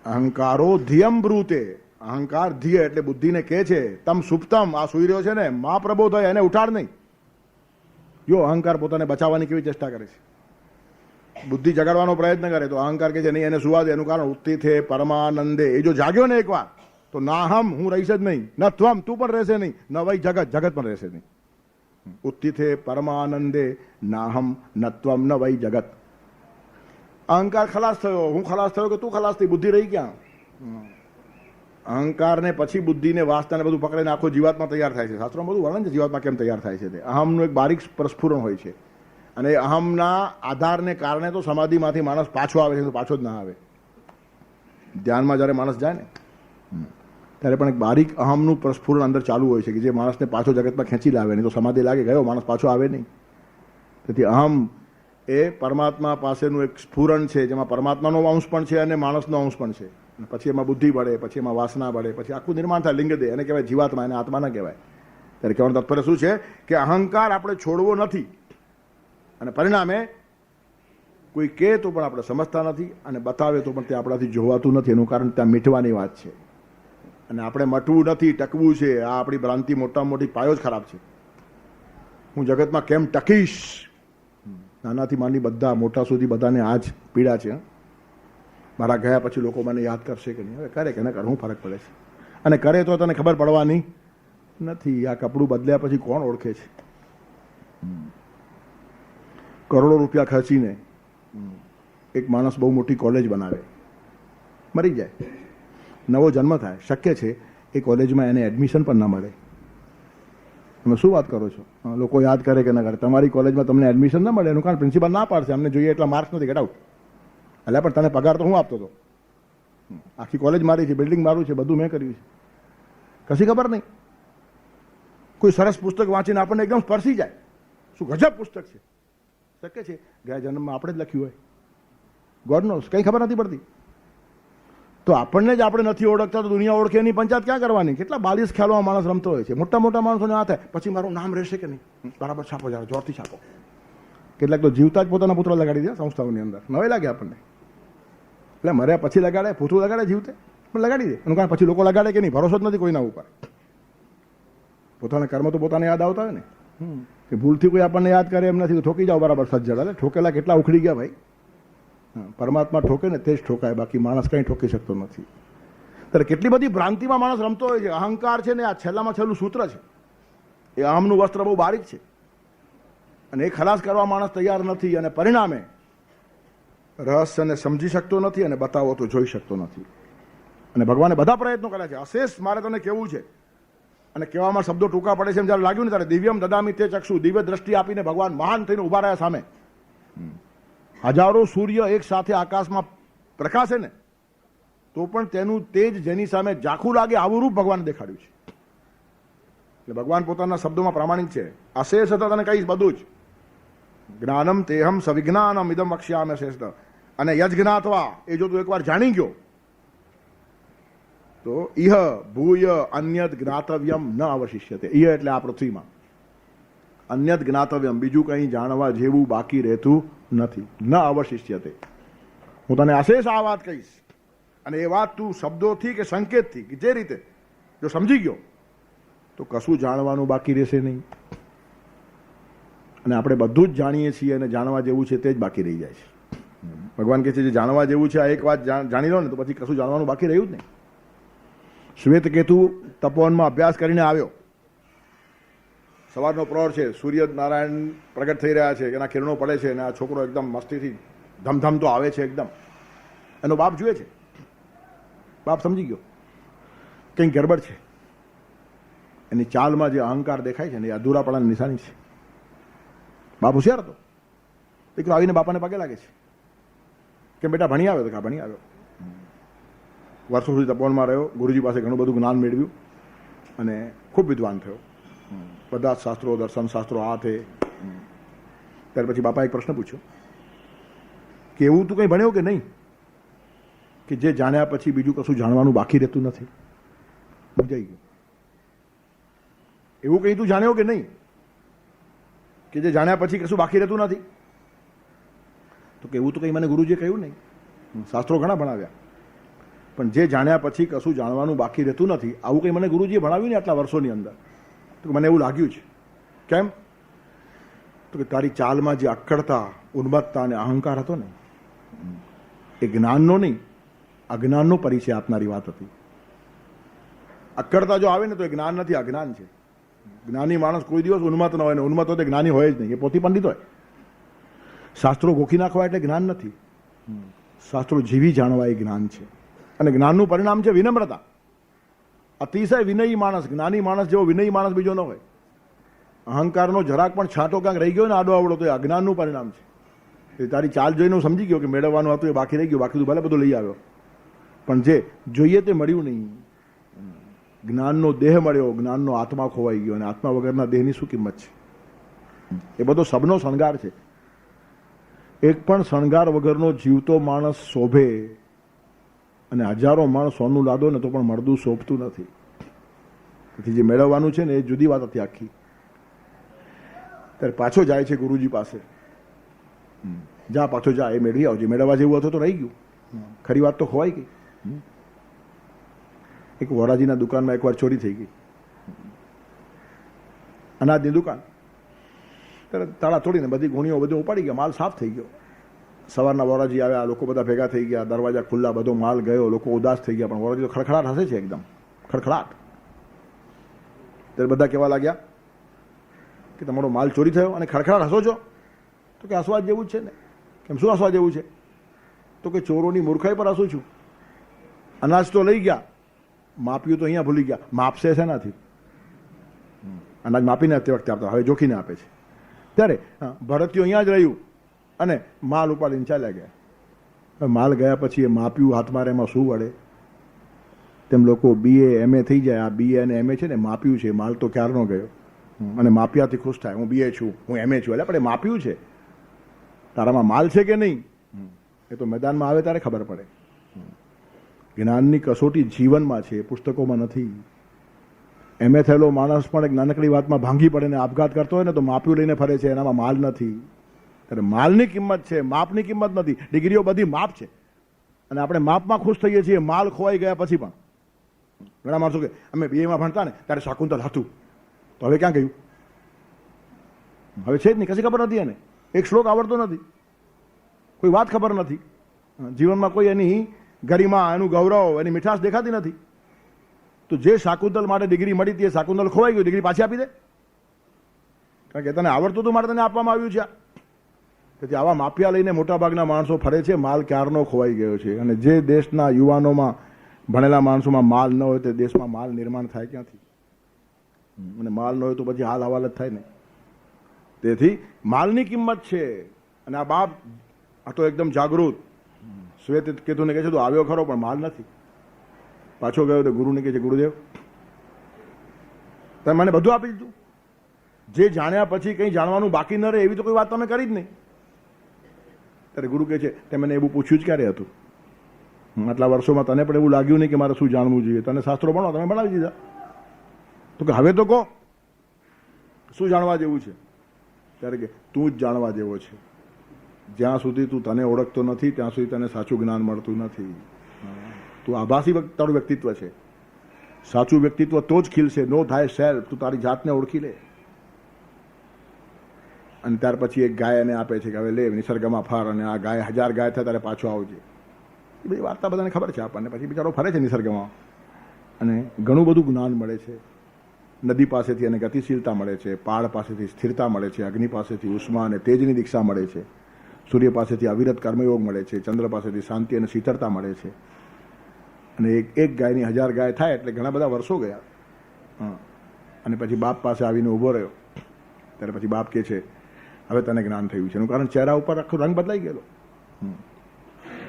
અહંકારો ધિયમ બ્રૂતે, અહંકાર ધ્યેય એટલે બુદ્ધિને કહે છે તમ સુપ્તમ, આ સુઈ રહ્યો છે ને મા પ્રબોધય, એને ઉઠાડ નહીં. જો અહંકાર પોતાને બચાવવાની કેવી ચેષ્ટા કરે છે. બુદ્ધિ જગાડવાનો પ્રયત્ન કરે તો અહંકાર કહે છે નહીં, એને સુવા દે. એનું કારણ ઉત્તિથે પરમાનંદે, એ જો જાગ્યો ને એકવાર તો નાહમ, હું રહીશ જ નહીં, ન ત્વમ, તું પણ રહેશે નહીં, ન વૈ જગત, જગત પણ રહેશે નહીં. ઉત્તિથે પરમાનંદે નાહમ નત્વમ ન વૈ જગત. અહંકાર ખલાસ થયો, હું ખલાસ થયો કે તું ખલાસ થઈ, બુદ્ધિ રહી ક્યાં? અહંકારને પછી બુદ્ધિને વાસનાને બધું પકડીને આખો જીવાત્મા તૈયાર થાય છે. શાસ્ત્રોમાં બધું વર્ણન છે જીવાત્મા કેમ તૈયાર થાય છે. તે અહમનું એક બારીક પ્રસ્ફુરણ હોય છે, અને અહમના આધારને કારણે તો સમાધિમાંથી માણસ પાછો આવે છે, તો પાછો જ ના આવે. ધ્યાનમાં જ્યારે માણસ જાય ને ત્યારે પણ એક બારીક અહમનું પ્રસ્ફુરણ અંદર ચાલુ હોય છે કે જે માણસને પાછો જગતમાં ખેંચી લાવે. નહીં તો સમાધિ લાગે ગયો, માણસ પાછો આવે નહીં. તેથી અહમ એ પરમાત્મા પાસેનું એક સ્ફુરણ છે, જેમાં પરમાત્માનો અંશ પણ છે અને માણસનો અંશ પણ છે. પછી એમાં બુદ્ધિ બળે, પછી એમાં વાસના બળે, પછી આખું નિર્માણ થાય લિંગ દેહ. એને કહેવાય જીવાત્મા, એને આત્મા ના કહેવાય. ત્યારે કહેવાનું તાત્પર્ય શું છે કે અહંકાર આપણે છોડવો નથી, અને પરિણામે કોઈ કહે તો પણ આપણે સમજતા નથી, અને બતાવે તો પણ તે આપણાથી જોવાતું નથી. એનું કારણ ત્યાં મીઠવાની વાત છે, અને આપણે મટવું નથી, ટકવું છે. આ આપણી ભ્રાંતિ મોટામાં મોટી પાયો જ ખરાબ છે. હું જગતમાં કેમ ટકીશ, નાનાથી માંડી બધા મોટા સુધી બધાને આ જ પીડા છે. મારા ગયા પછી લોકો મને યાદ કરશે કે નહીં? હવે કરે કે ન કરે, હું ફરક પડે છે? અને કરે તો તને ખબર પડવાની નથી. આ કપડું બદલ્યા પછી કોણ ઓળખે છે? કરોડો રૂપિયા ખર્ચીને એક માણસ બહુ મોટી કોલેજ બનાવે, મરી જાય, નવો જન્મ થાય, શક્ય છે એ કોલેજમાં એને એડમિશન પણ ના મળે. તમે શું વાત કરો છો? લોકો યાદ કરે કે ના કરે? તમારી કોલેજમાં તમને એડમિશન ના મળે એનું કારણ પ્રિન્સિપાલ ના પાડશે, અમને જોઈએ એટલા માર્ક્સ નથી, ગેટ આઉટ. એટલે પણ તને પગાર તો હું આપતો હતો. આખી કોલેજ મારી છે, બિલ્ડિંગ મારું છે, બધું મેં કર્યું છે, કશી ખબર નહીં. કોઈ સરસ પુસ્તક વાંચીને આપણને એકદમ સ્પર્શી જાય, શું ગજબ પુસ્તક છે. શક્ય છે ગયા જન્મમાં આપણે જ લખ્યું હોય, ગોડ નોઝ, કંઈ ખબર નથી પડતી. તો આપણને જ આપણે નથી ઓળખતા તો દુનિયા ઓળખે એની પંચાયત ક્યાં કરવાની? કેટલા બાલિશ ખ્યાલોમાં માણસ રમતો હોય છે. મોટા મોટા માણસોને આ થાય, પછી મારું નામ રહેશે કે નહીં, બરાબર છાપો, જરા જોરથી છાપો. કેટલાક તો જીવતા જ પોતાના પુત્ર લગાડી દે સંસ્થાઓની અંદર, નવાઈ લાગે આપણને. એટલે મર્યા પછી લગાડે, પૂતળું લગાડે જીવતે પણ લગાડી દે. એનું કારણ પછી લોકો લગાડે કે નહીં, ભરોસો જ નથી કોઈના ઉપર. પોતાના કર્મ તો પોતાને યાદ આવતા હોય ને, કે ભૂલથી કોઈ આપણને યાદ કરે એમ નથી તો ઠોકી જાઓ બરાબર સજ્જડ. એટલે ઠોકેલા કેટલા ઉખડી ગયા ભાઈ. પરમાત્મા ઠોકે ને તે જ ઠોકાય, બાકી માણસ કંઈ ઠોકી શકતો નથી. ત્યારે કેટલી બધી ભ્રાંતિમાં માણસ રમતો હોય છે. અહંકાર છે ને આ છેલ્લામાં છેલ્લું સૂત્ર છે. એ અહમનું વસ્ત્ર બહુ બારીક છે, અને એ ખલાસ કરવા માણસ તૈયાર નથી, અને પરિણામે રહસ્યને સમજી શકતો નથી, અને બતાવો તો જોઈ શકતો નથી. અને ભગવાને બધા પ્રયત્નો કર્યા છે. અશેષ મારે તને કેવું છે, અને કહેવામાં શબ્દો ટૂંકા પડે છે એમ જ્યારે લાગ્યું ને ત્યારે દિવ્યમ દદામી તે ચક્ષુ, દિવ્ય દ્રષ્ટિ આપીને ભગવાન મહાન થઈને ઉભા રહ્યા સામે. હજારો સૂર્ય એક સાથે આકાશમાં પ્રકાશે ને તો પણ તેનું તેજ જેની સામે ઝાખું લાગે આવું રૂપ ભગવાન દેખાડ્યું છે. એટલે ભગવાન પોતાના શબ્દોમાં પ્રામાણિક છે. અશેષ હતા તને કહીશ બધું જ. જ્ઞાનમ તેહમ સવિજ્ઞાનમ ઇદમ વક્ષ્યામિ શેષ. અને યજ્ઞાત્વા, એ જો તું એકવાર જાણી ગયો તો ઇહ ભૂય અન્યત જ્ઞાતવ્યમ ન અવશિષ્યતે. ઇહ એટલે આ પૃથ્વીમાં, અન્યત જ્ઞાતવ્યમ, બીજું કંઈ જાણવા જેવું બાકી રહેતું નથી. ન અવશિષ્યતે. હું તને અશેષ આ વાત કહીશ, અને એ વાત તું શબ્દોથી કે સંકેતથી કે જે રીતે જો સમજી ગયો તો કશું જાણવાનું બાકી રહેશે નહીં. અને આપણે બધું જ જાણીએ છીએ, અને જાણવા જેવું છે તે જ બાકી રહી જાય છે. ભગવાન કહે છે જે જાણવા જેવું છે આ એક વાત જાણી લો ને તો પછી કશું જાણવાનું બાકી રહ્યું જ નહીં. શ્વેતકેતુ તપોવનમાં અભ્યાસ કરીને આવ્યો. સવારનો પ્રહર છે, સૂર્યનારાયણ પ્રગટ થઈ રહ્યા છે, એના કિરણો પડે છે, અને આ છોકરો એકદમ મસ્તીથી ધમધમતો આવે છે એકદમ. એનો બાપ જુએ છે. બાપ સમજી ગયો કંઈક ગડબડ છે. એની ચાલમાં જે અહંકાર દેખાય છે ને એ અધૂરાપણાની નિશાની છે. બાપ હોશિયાર હતો. દીકરો આવીને બાપાને પગે લાગે છે કે બેટા ભણી આવ્યો? તો કે ભણી આવ્યો. વર્ષો સુધી તપોવનમાં રહ્યો, ગુરુજી પાસે ઘણું બધું જ્ઞાન મેળવ્યું, અને ખૂબ વિદ્વાન થયો. બધા જ શાસ્ત્રો, દર્શન શાસ્ત્રો આ તે. ત્યાર પછી બાપા એક પ્રશ્ન પૂછ્યો કે એવું તું કંઈ ભણ્યો કે નહીં, કે જે જાણ્યા પછી બીજું કશું જાણવાનું બાકી રહેતું નથી? સમજાઈ ગયું. એવું કંઈ તું જાણ્યો કે નહીં કે જે જાણ્યા પછી કશું બાકી રહેતું નથી? તો કે એવું તો કંઈ મને ગુરુજીએ કહ્યું નહીં. શાસ્ત્રો ઘણા ભણાવ્યા, પણ જે જાણ્યા પછી કશું જાણવાનું બાકી રહેતું નથી, આવું કંઈ મને ગુરુજીએ ભણાવ્યું ને આટલા વર્ષોની અંદર. તો મને એવું લાગ્યું છે. કેમ? તો કે તારી ચાલમાં જે અક્કડતા, ઉન્મત્તતા અને અહંકાર હતો ને એ જ્ઞાનનો નહીં, અજ્ઞાનનો પરિચય આપનારી વાત હતી. અક્કડતા જો આવે ને તો એ જ્ઞાન નથી, અજ્ઞાન છે. જ્ઞાની માણસ કોઈ દિવસ ઉન્મત્ત ન હોય, ને ઉન્મત્ત હોય તો જ્ઞાની હોય જ નહીં. એ પોતી પંડિત હોય. શાસ્ત્રો ગોખી નાખવા એટલે જ્ઞાન નથી. શાસ્ત્રો જીવી જાણવા એ જ્ઞાન છે. અને જ્ઞાનનું પરિણામ છે વિનમ્રતા. અતિશય વિનયી માણસ, જ્ઞાની માણસ જેવો વિનયી માણસ બીજો ન હોય. અહંકારનો જરાક પણ છાંટો ક્યાંક રહી ગયો ને આડો આવડો તો એ અજ્ઞાનનું પરિણામ છે. એ તારી ચાલ જોઈને હું સમજી ગયો કે મેળવવાનું હતું એ બાકી રહી ગયું, બાકી તું ભલે બધું લઈ આવ્યો, પણ જે જોઈએ તે મળ્યું નહીં. જ્ઞાનનો દેહ મળ્યો, જ્ઞાનનો આત્મા ખોવાઈ ગયો, અને આત્મા વગરના દેહની શું કિંમત છે? એ બધો સબનો શણગાર છે. એક પણ શણગાર વગરનો જીવતો માણસ શોભે અને હજારો માણસ સોનું લાદો ને તો પણ મળદું શોભતું નથી. તેથી જે મેળવવાનું છે ને એ જુદી વાત હતી આખી. ત્યારે પાછો જાય છે ગુરુજી પાસે. જા પાછો જા, એ મેળવી આવજે. મેળવવા જેવું હતું તો રહી ગયું, ખરી વાત તો ખોવાઈ ગઈ. એક વોરાજીના દુકાનમાં એકવાર ચોરી થઈ ગઈ, અનાજની દુકાન. ત્યારે તાળા તોડીને બધી ગુણીઓ બધું ઉપાડી ગયા, માલ સાફ થઈ ગયો. સવારના વોરાજી આવ્યા, લોકો બધા ભેગા થઈ ગયા, દરવાજા ખુલ્લા, બધો માલ ગયો, લોકો ઉદાસ થઈ ગયા. પણ વોરાજી તો ખડખડાટ હશે છે, એકદમ ખડખડાટ. ત્યારે બધા કહેવા લાગ્યા કે તમારો માલ ચોરી થયો અને ખડખડાટ હસો છો? તો કે હસવા જેવું જ છે ને. કેમ શું હસવા જેવું છે? તો કે ચોરોની મૂર્ખાઈ પર હસું છું. અનાજ તો લઈ ગયા, માપ્યું તો અહીંયા ભૂલી ગયા. માપશે શેનાથી? અનાજ માપીને તે વખતે આપતા, હવે જોખીને આપે છે. ત્યારે ભરતીઓ અહીંયા જ રહ્યું અને માલ ઉપાડીને ચાલ્યા ગયા. માલ ગયા પછી એ માપ્યું હાથમાં એમાં શું વળે? તેમ લોકો BA MA થઈ જાય. આ BA અને MA છે ને, માપ્યું છે. માલ તો ક્યારનો ગયો અને માપ્યાથી ખુશ થાય. હું BA છું, હું MA છું. એટલે આપણે માપ્યું છે. તારામાં માલ છે કે નહીં એ તો મેદાનમાં આવે ત્યારે ખબર પડે. જ્ઞાનની કસોટી જીવનમાં છે, પુસ્તકોમાં નથી. MA થયેલો માણસ પણ એક નાનકડી વાતમાં ભાંગી પડે ને આપઘાત કરતો હોય ને તો માપ્યું લઈને ફરે છે, એનામાં માલ નથી. ત્યારે માલની કિંમત છે, માપની કિંમત નથી. ડિગ્રીઓ બધી માપ છે અને આપણે માપમાં ખુશ થઈએ છીએ, માલ ખોવાઈ ગયા પછી પણ. ઘણા માણસો કે અમે BAમાં ભણતા ને ત્યારે શાકુંતલ હતું, તો હવે ક્યાં ગયું? હવે છે જ નહીં, કશી ખબર નથી એને. એક શ્લોક આવડતો નથી, કોઈ વાત ખબર નથી, જીવનમાં કોઈ એની ગરિમા, એનું ગૌરવ, એની મીઠાશ દેખાતી નથી. તો જે શાકુંતલ માટે ડિગ્રી મળી હતી એ શાકુંતલ ખોવાઈ ગયું, ડિગ્રી પાછી આપી દે. કારણ કે તને આવડતું હતું માટે તને આપવામાં આવ્યું છે. તેથી આવા માફિયા લઈને મોટાભાગના માણસો ફરે છે. માલ ક્યારનો ખોવાઈ ગયો છે. અને જે દેશના યુવાનોમાં, ભણેલા માણસોમાં માલ ન હોય તે દેશમાં માલ નિર્માણ થાય ક્યાંથી? અને માલ ન હોય તો પછી હાલ હવાલ જ થાય ને. તેથી માલની કિંમત છે. અને આ બાપ આ તો એકદમ જાગૃત શ્વેત કેતુને કહે છે તું આવ્યો ખરો પણ માલ નથી. પાછો ગયો તો ગુરુને કહે છે ગુરુદેવ તમે મને બધું આપી દીધું, જે જાણ્યા પછી કંઈ જાણવાનું બાકી ન રહે એવી તો કોઈ વાત તમે કરી જ નહીં. ત્યારે ગુરુ કહે છે તે મને એવું પૂછ્યું જ ક્યારે હતું? આટલા વર્ષોમાં તને પણ એવું લાગ્યું નહીં કે મારે શું જાણવું જોઈએ? તને શાસ્ત્રો ભણો, તમે ભણાવી દીધા. તો કે હવે તો કહો શું જાણવા જેવું છે? ત્યારે કે તું જ જાણવા જેવો છે. જ્યાં સુધી તું તને ઓળખતો નથી ત્યાં સુધી તને સાચું જ્ઞાન મળતું નથી. તું આભાસી તારું વ્યક્તિત્વ છે. સાચું વ્યક્તિત્વ તો જ ખીલશે. નો થાય સેલ્ફ. તું તારી જાતને ઓળખી લે. અને ત્યાર પછી એક ગાય એને આપે છે કે હવે લે નિસર્ગમાં ફર, અને આ ગાય 1000 ગાય થાય ત્યારે પાછો આવજે. એ બધી વાર્તા બધાને ખબર છે આપણને. પછી બિચારો ફરે છે નિસર્ગમાં અને ઘણું બધું જ્ઞાન મળે છે. નદી પાસેથી એને ગતિશીલતા મળે છે, પહાડ પાસેથી સ્થિરતા મળે છે, અગ્નિ પાસેથી ઉષ્મા અને તેજની દીક્ષા મળે છે, સૂર્ય પાસેથી અવિરત કર્મયોગ મળે છે, ચંદ્ર પાસેથી શાંતિ અને શીતળતા મળે છે. અને એક ગાયની 1000 ગાય થાય એટલે ઘણા બધા વર્ષો ગયા. અને પછી બાપ પાસે આવીને ઊભો રહ્યો. ત્યારે પછી બાપ કહે છે હવે તને જ્ઞાન થયું છે. એનું કારણ ચહેરા ઉપર આખો રંગ બદલાઈ ગયેલો.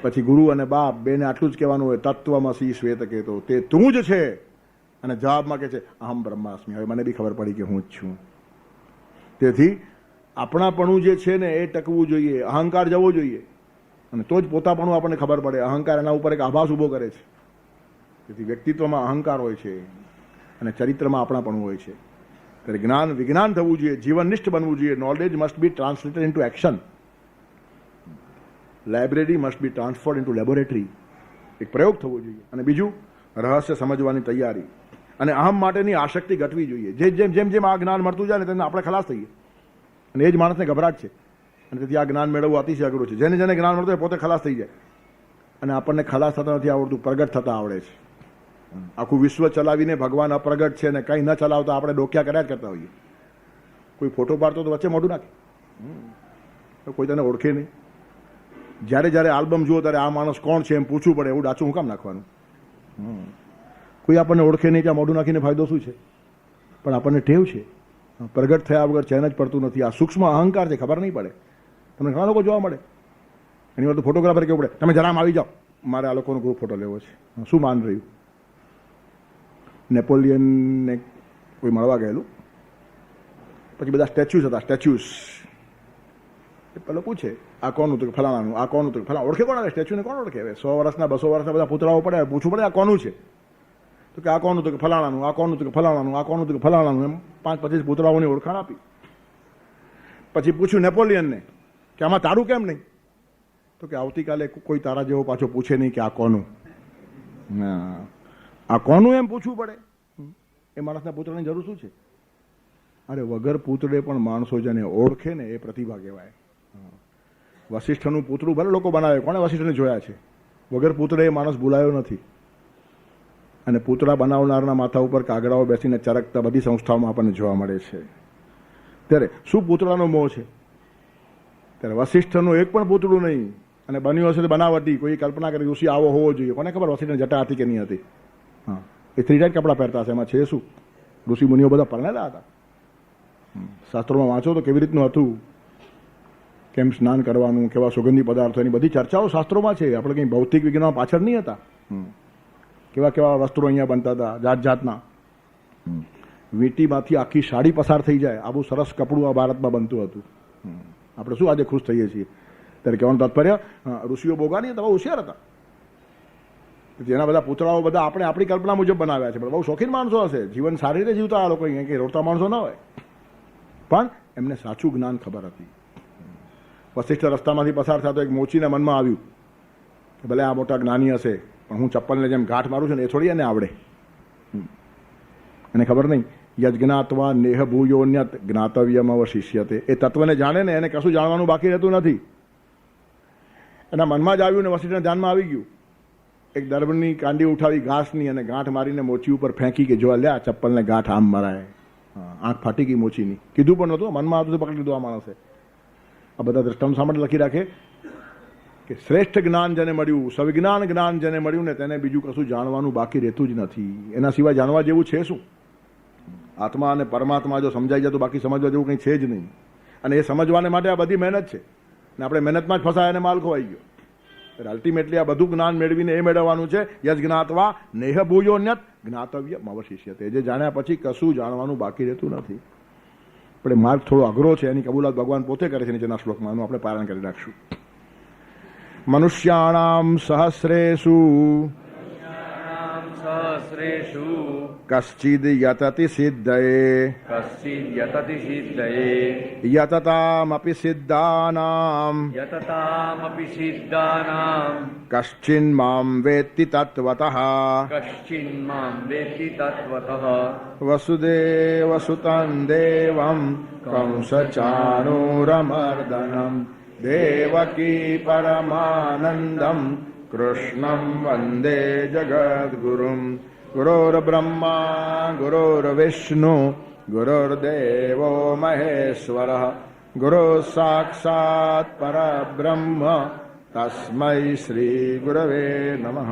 પછી ગુરુ અને બાપ બેને આટલું જ કહેવાનું હોય તત્વમસી શ્વેત કહેતો, તે તું જ છે. અને જવાબમાં કહે છે અહમ બ્રહ્માસ્મિ. હવે મને બી ખબર પડી કે હું જ છું. તેથી આપણાપણું જે છે ને એ ટકવું જોઈએ, અહંકાર જવો જોઈએ. અને તો જ પોતાપણું આપણને ખબર પડે. અહંકાર એના ઉપર એક આભાસ ઊભો કરે છે. તેથી વ્યક્તિત્વમાં અહંકાર હોય છે અને ચરિત્રમાં આપણાપણું હોય છે. ત્યારે જ્ઞાન વિજ્ઞાન થવું જોઈએ, જીવનનિષ્ઠ બનવું જોઈએ. Knowledge must be translated into action. Library must be transferred into laboratory. એક પ્રયોગ થવો જોઈએ. અને બીજું રહસ્ય સમજવાની તૈયારી અને અહમ માટેની આસક્તિ ઘટવી જોઈએ. જેમ જેમ જેમ આ જ્ઞાન મળતું જાય ને તેમ આપણે ખલાસ થઈએ. અને એ જ માણસને ગભરાટ છે. અને તેથી આ જ્ઞાન મેળવવું અતિશય અઘરું છે. જેને જેને જ્ઞાન મળતું હોય પોતે ખલાસ થઈ જાય. અને આપણને ખલાસ થતા નથી આવડતું, પ્રગટ થતા આવડે છે. આખું વિશ્વ ચલાવીને ભગવાન અપ્રગટ છે ને કંઈ ન ચલાવતા આપણે ડોક્યા કર્યા જ કરતા હોઈએ. કોઈ ફોટો પાડતો તો વચ્ચે મોઢું નાખે, કોઈ તને ઓળખે નહીં. જ્યારે જ્યારે આલ્બમ જુઓ ત્યારે આ માણસ કોણ છે એમ પૂછવું પડે. એવું ડાચું હું કામ નાખવાનું? કોઈ આપણને ઓળખે નહીં ત્યાં મોઢું નાખીને ફાયદો શું છે? પણ આપણને ટેવ છે. પ્રગટ થયા વગર ચેન જ પડતું નથી. આ સૂક્ષ્મ અહંકાર છે, ખબર નહીં પડે. તમને ઘણા લોકો જોવા મળે. એની વાર તો ફોટોગ્રાફર કેવું પડે તમે જરામ આવી જાઓ, મારે આ લોકોનો ગ્રુપ ફોટો લેવો છે. શું માન રહ્યું? નેપોલિયનને કોઈ મળવા ગયેલું, પછી બધા સ્ટેચ્યુસ હતા. સ્ટેચ્યુસ પેલો પૂછે આ કોનું, તો ફલાણાનું. આ કોનું, તો ફલાણા. ઓળખે કોણ આવે? સ્ટેચ્યુને કોણ ઓળખે? હવે 100 વર્ષના 200 વર્ષના બધા પૂતળાઓ પડે, પૂછવું પડે આ કોનું છે? તો કે આ કોનું, તો કે ફલાણાનું. આ કોનું, તો કે ફલાણાનું. આ કોનું, તો કે ફલાણાનું. એમ 25 પૂતળાઓની ઓળખાણ આપી. પછી પૂછ્યું નેપોલિયનને કે આમાં તારું કેમ નહીં? તો કે આવતીકાલે કોઈ તારા જેવો પાછો પૂછે નહીં કે આ કોનું. આ કોનું એમ પૂછવું પડે. એ માણસના પુત્રની જરૂર શું છે? અરે વગર પુત્રે પણ માણસો જેને ઓળખે ને એ પ્રતિભા કહેવાય. વશિષ્ઠનું પુતળું ભલે લોકો બનાવે, કોણે વશિષ્ઠને જોયા છે? વગર પુત્રે એ માણસ ભૂલાયો નથી. અને પૂતળા બનાવનારના માથા ઉપર કાગડાઓ બેસીને ચરકતા બધી સંસ્થાઓમાં આપણને જોવા મળે છે. ત્યારે શું પૂતળાનો મોહ છે? ત્યારે વશિષ્ઠનું એક પણ પૂતળું નહીં, અને બન્યું હશે તો બનાવટી. કોઈ કલ્પના કરી ઋષિ આવો હોવો જોઈએ. કોને ખબર વશિષ્ઠને જટા હતી કે નહીં હતી? હા, એ 3 ટાઈટ કપડાં પહેરતા હશે. એમાં છે શું? ઋષિ મુનિઓ બધા પરણેલા હતા. શાસ્ત્રોમાં વાંચો તો કેવી રીતનું હતું, કેમ સ્નાન કરવાનું, કેવા સુગંધી પદાર્થો, એની બધી ચર્ચાઓ શાસ્ત્રોમાં છે. આપણે કંઈ ભૌતિક વિજ્ઞાન પાછળ નહીં હતા. કેવા કેવા વસ્ત્રો અહીંયા બનતા હતા, જાત જાતના. વીંટીમાંથી આખી સાડી પસાર થઈ જાય, આવું સરસ કપડું આ ભારતમાં બનતું હતું. આપણે શું આજે ખુશ થઈએ છીએ? ત્યારે કહેવાનું તાત્પર્ય, ઋષિઓ બોગા નહીં હતા, બહુ હોશિયાર હતા. જેના બધા પૂતળાઓ બધા આપણે આપણી કલ્પના મુજબ બનાવ્યા છે. બહુ શોખીન માણસો હશે, જીવન સારી રીતે જીવતા. આ લોકો કંઈ રોડતા માણસો ના હોય, પણ એમને સાચું જ્ઞાન ખબર હતી. વશિષ્ઠ રસ્તામાંથી પસાર થતો એક મોચીને મનમાં આવ્યું કે ભલે આ મોટા જ્ઞાની હશે, પણ હું ચપ્પલને જેમ ગાંઠ મારું છું ને એ થોડી એને આવડે. એને ખબર નહીં. યજ્ઞાત્વા નેહ ભૂયોન્યત જ્ઞાતવ્યમ અવશિષ્યતે. એ તત્વને જાણે ને એને કશું જાણવાનું બાકી રહેતું નથી. એના મનમાં જ આવ્યું ને વશિષ્ઠના ધ્યાનમાં આવી ગયું. એક દર્ભની કાંડી ઉઠાવી ઘાસની અને ગાંઠ મારીને મોચી ઉપર ફેંકી કે જો લ્યા ચપ્પલને ગાંઠ આમ મરાય. આંખ ફાટી ગઈ મોચીની. કીધું પણ નહોતું, મનમાં આવતું પકડી લીધું આ માણસે. આ બધા દ્રષ્ટાંત સાંભળે લખી રાખે કે શ્રેષ્ઠ જ્ઞાન જેને મળ્યું, સવિજ્ઞાન જ્ઞાન જેને મળ્યું ને તેને બીજું કશું જાણવાનું બાકી રહેતું જ નથી. એના સિવાય જાણવા જેવું છે શું? આત્મા અને પરમાત્મા જો સમજાઈ જાય તો બાકી સમજવા જેવું કંઈ છે જ નહીં. અને એ સમજવાને માટે આ બધી મહેનત છે. અને આપણે મહેનતમાં જ ફસાય અને માલ ખોવાઈ ગયો. અલ્ટિમેટલી આ બધું જ્ઞાન મેળવીને એ મેળવવાનું છે. યજ જ્ઞાત્વા નેહ ભૂયોન્યત જ્ઞાતવ્ય અવશિષ્યતે. જે જાણ્યા પછી કશું જાણવાનું બાકી રહેતું નથી. આપણે માર્ગ થોડો અઘરો છે, એની કબૂલાત ભગવાન પોતે કરે છે નીચેના શ્લોકમાં. એનું આપણે પારાયણ કરી રાખશું. મનુષ્યાણામ સહસ્રેષુ કશ્ચિદ યતતિ સિદ્ધયે યતતામપી સિદ્ધાનામ કશ્ચિન મામ વેત્તિ તત્વતઃ વસુદેવ સુતં દેવં કંસ ચાણૂરમર્દનમ દેવકી પરમાનંદમ કૃષ્ણં વંદે જગદ્ગુરુમ. ગુરોર્બ્રહ્મા ગુરોર્વિષ્ણુ ગુરોર્દેવો મહેશ્વરઃ ગુરુ સાક્ષાત પરબ્રહ્મ તસ્મૈ શ્રી ગુરવે નમઃ.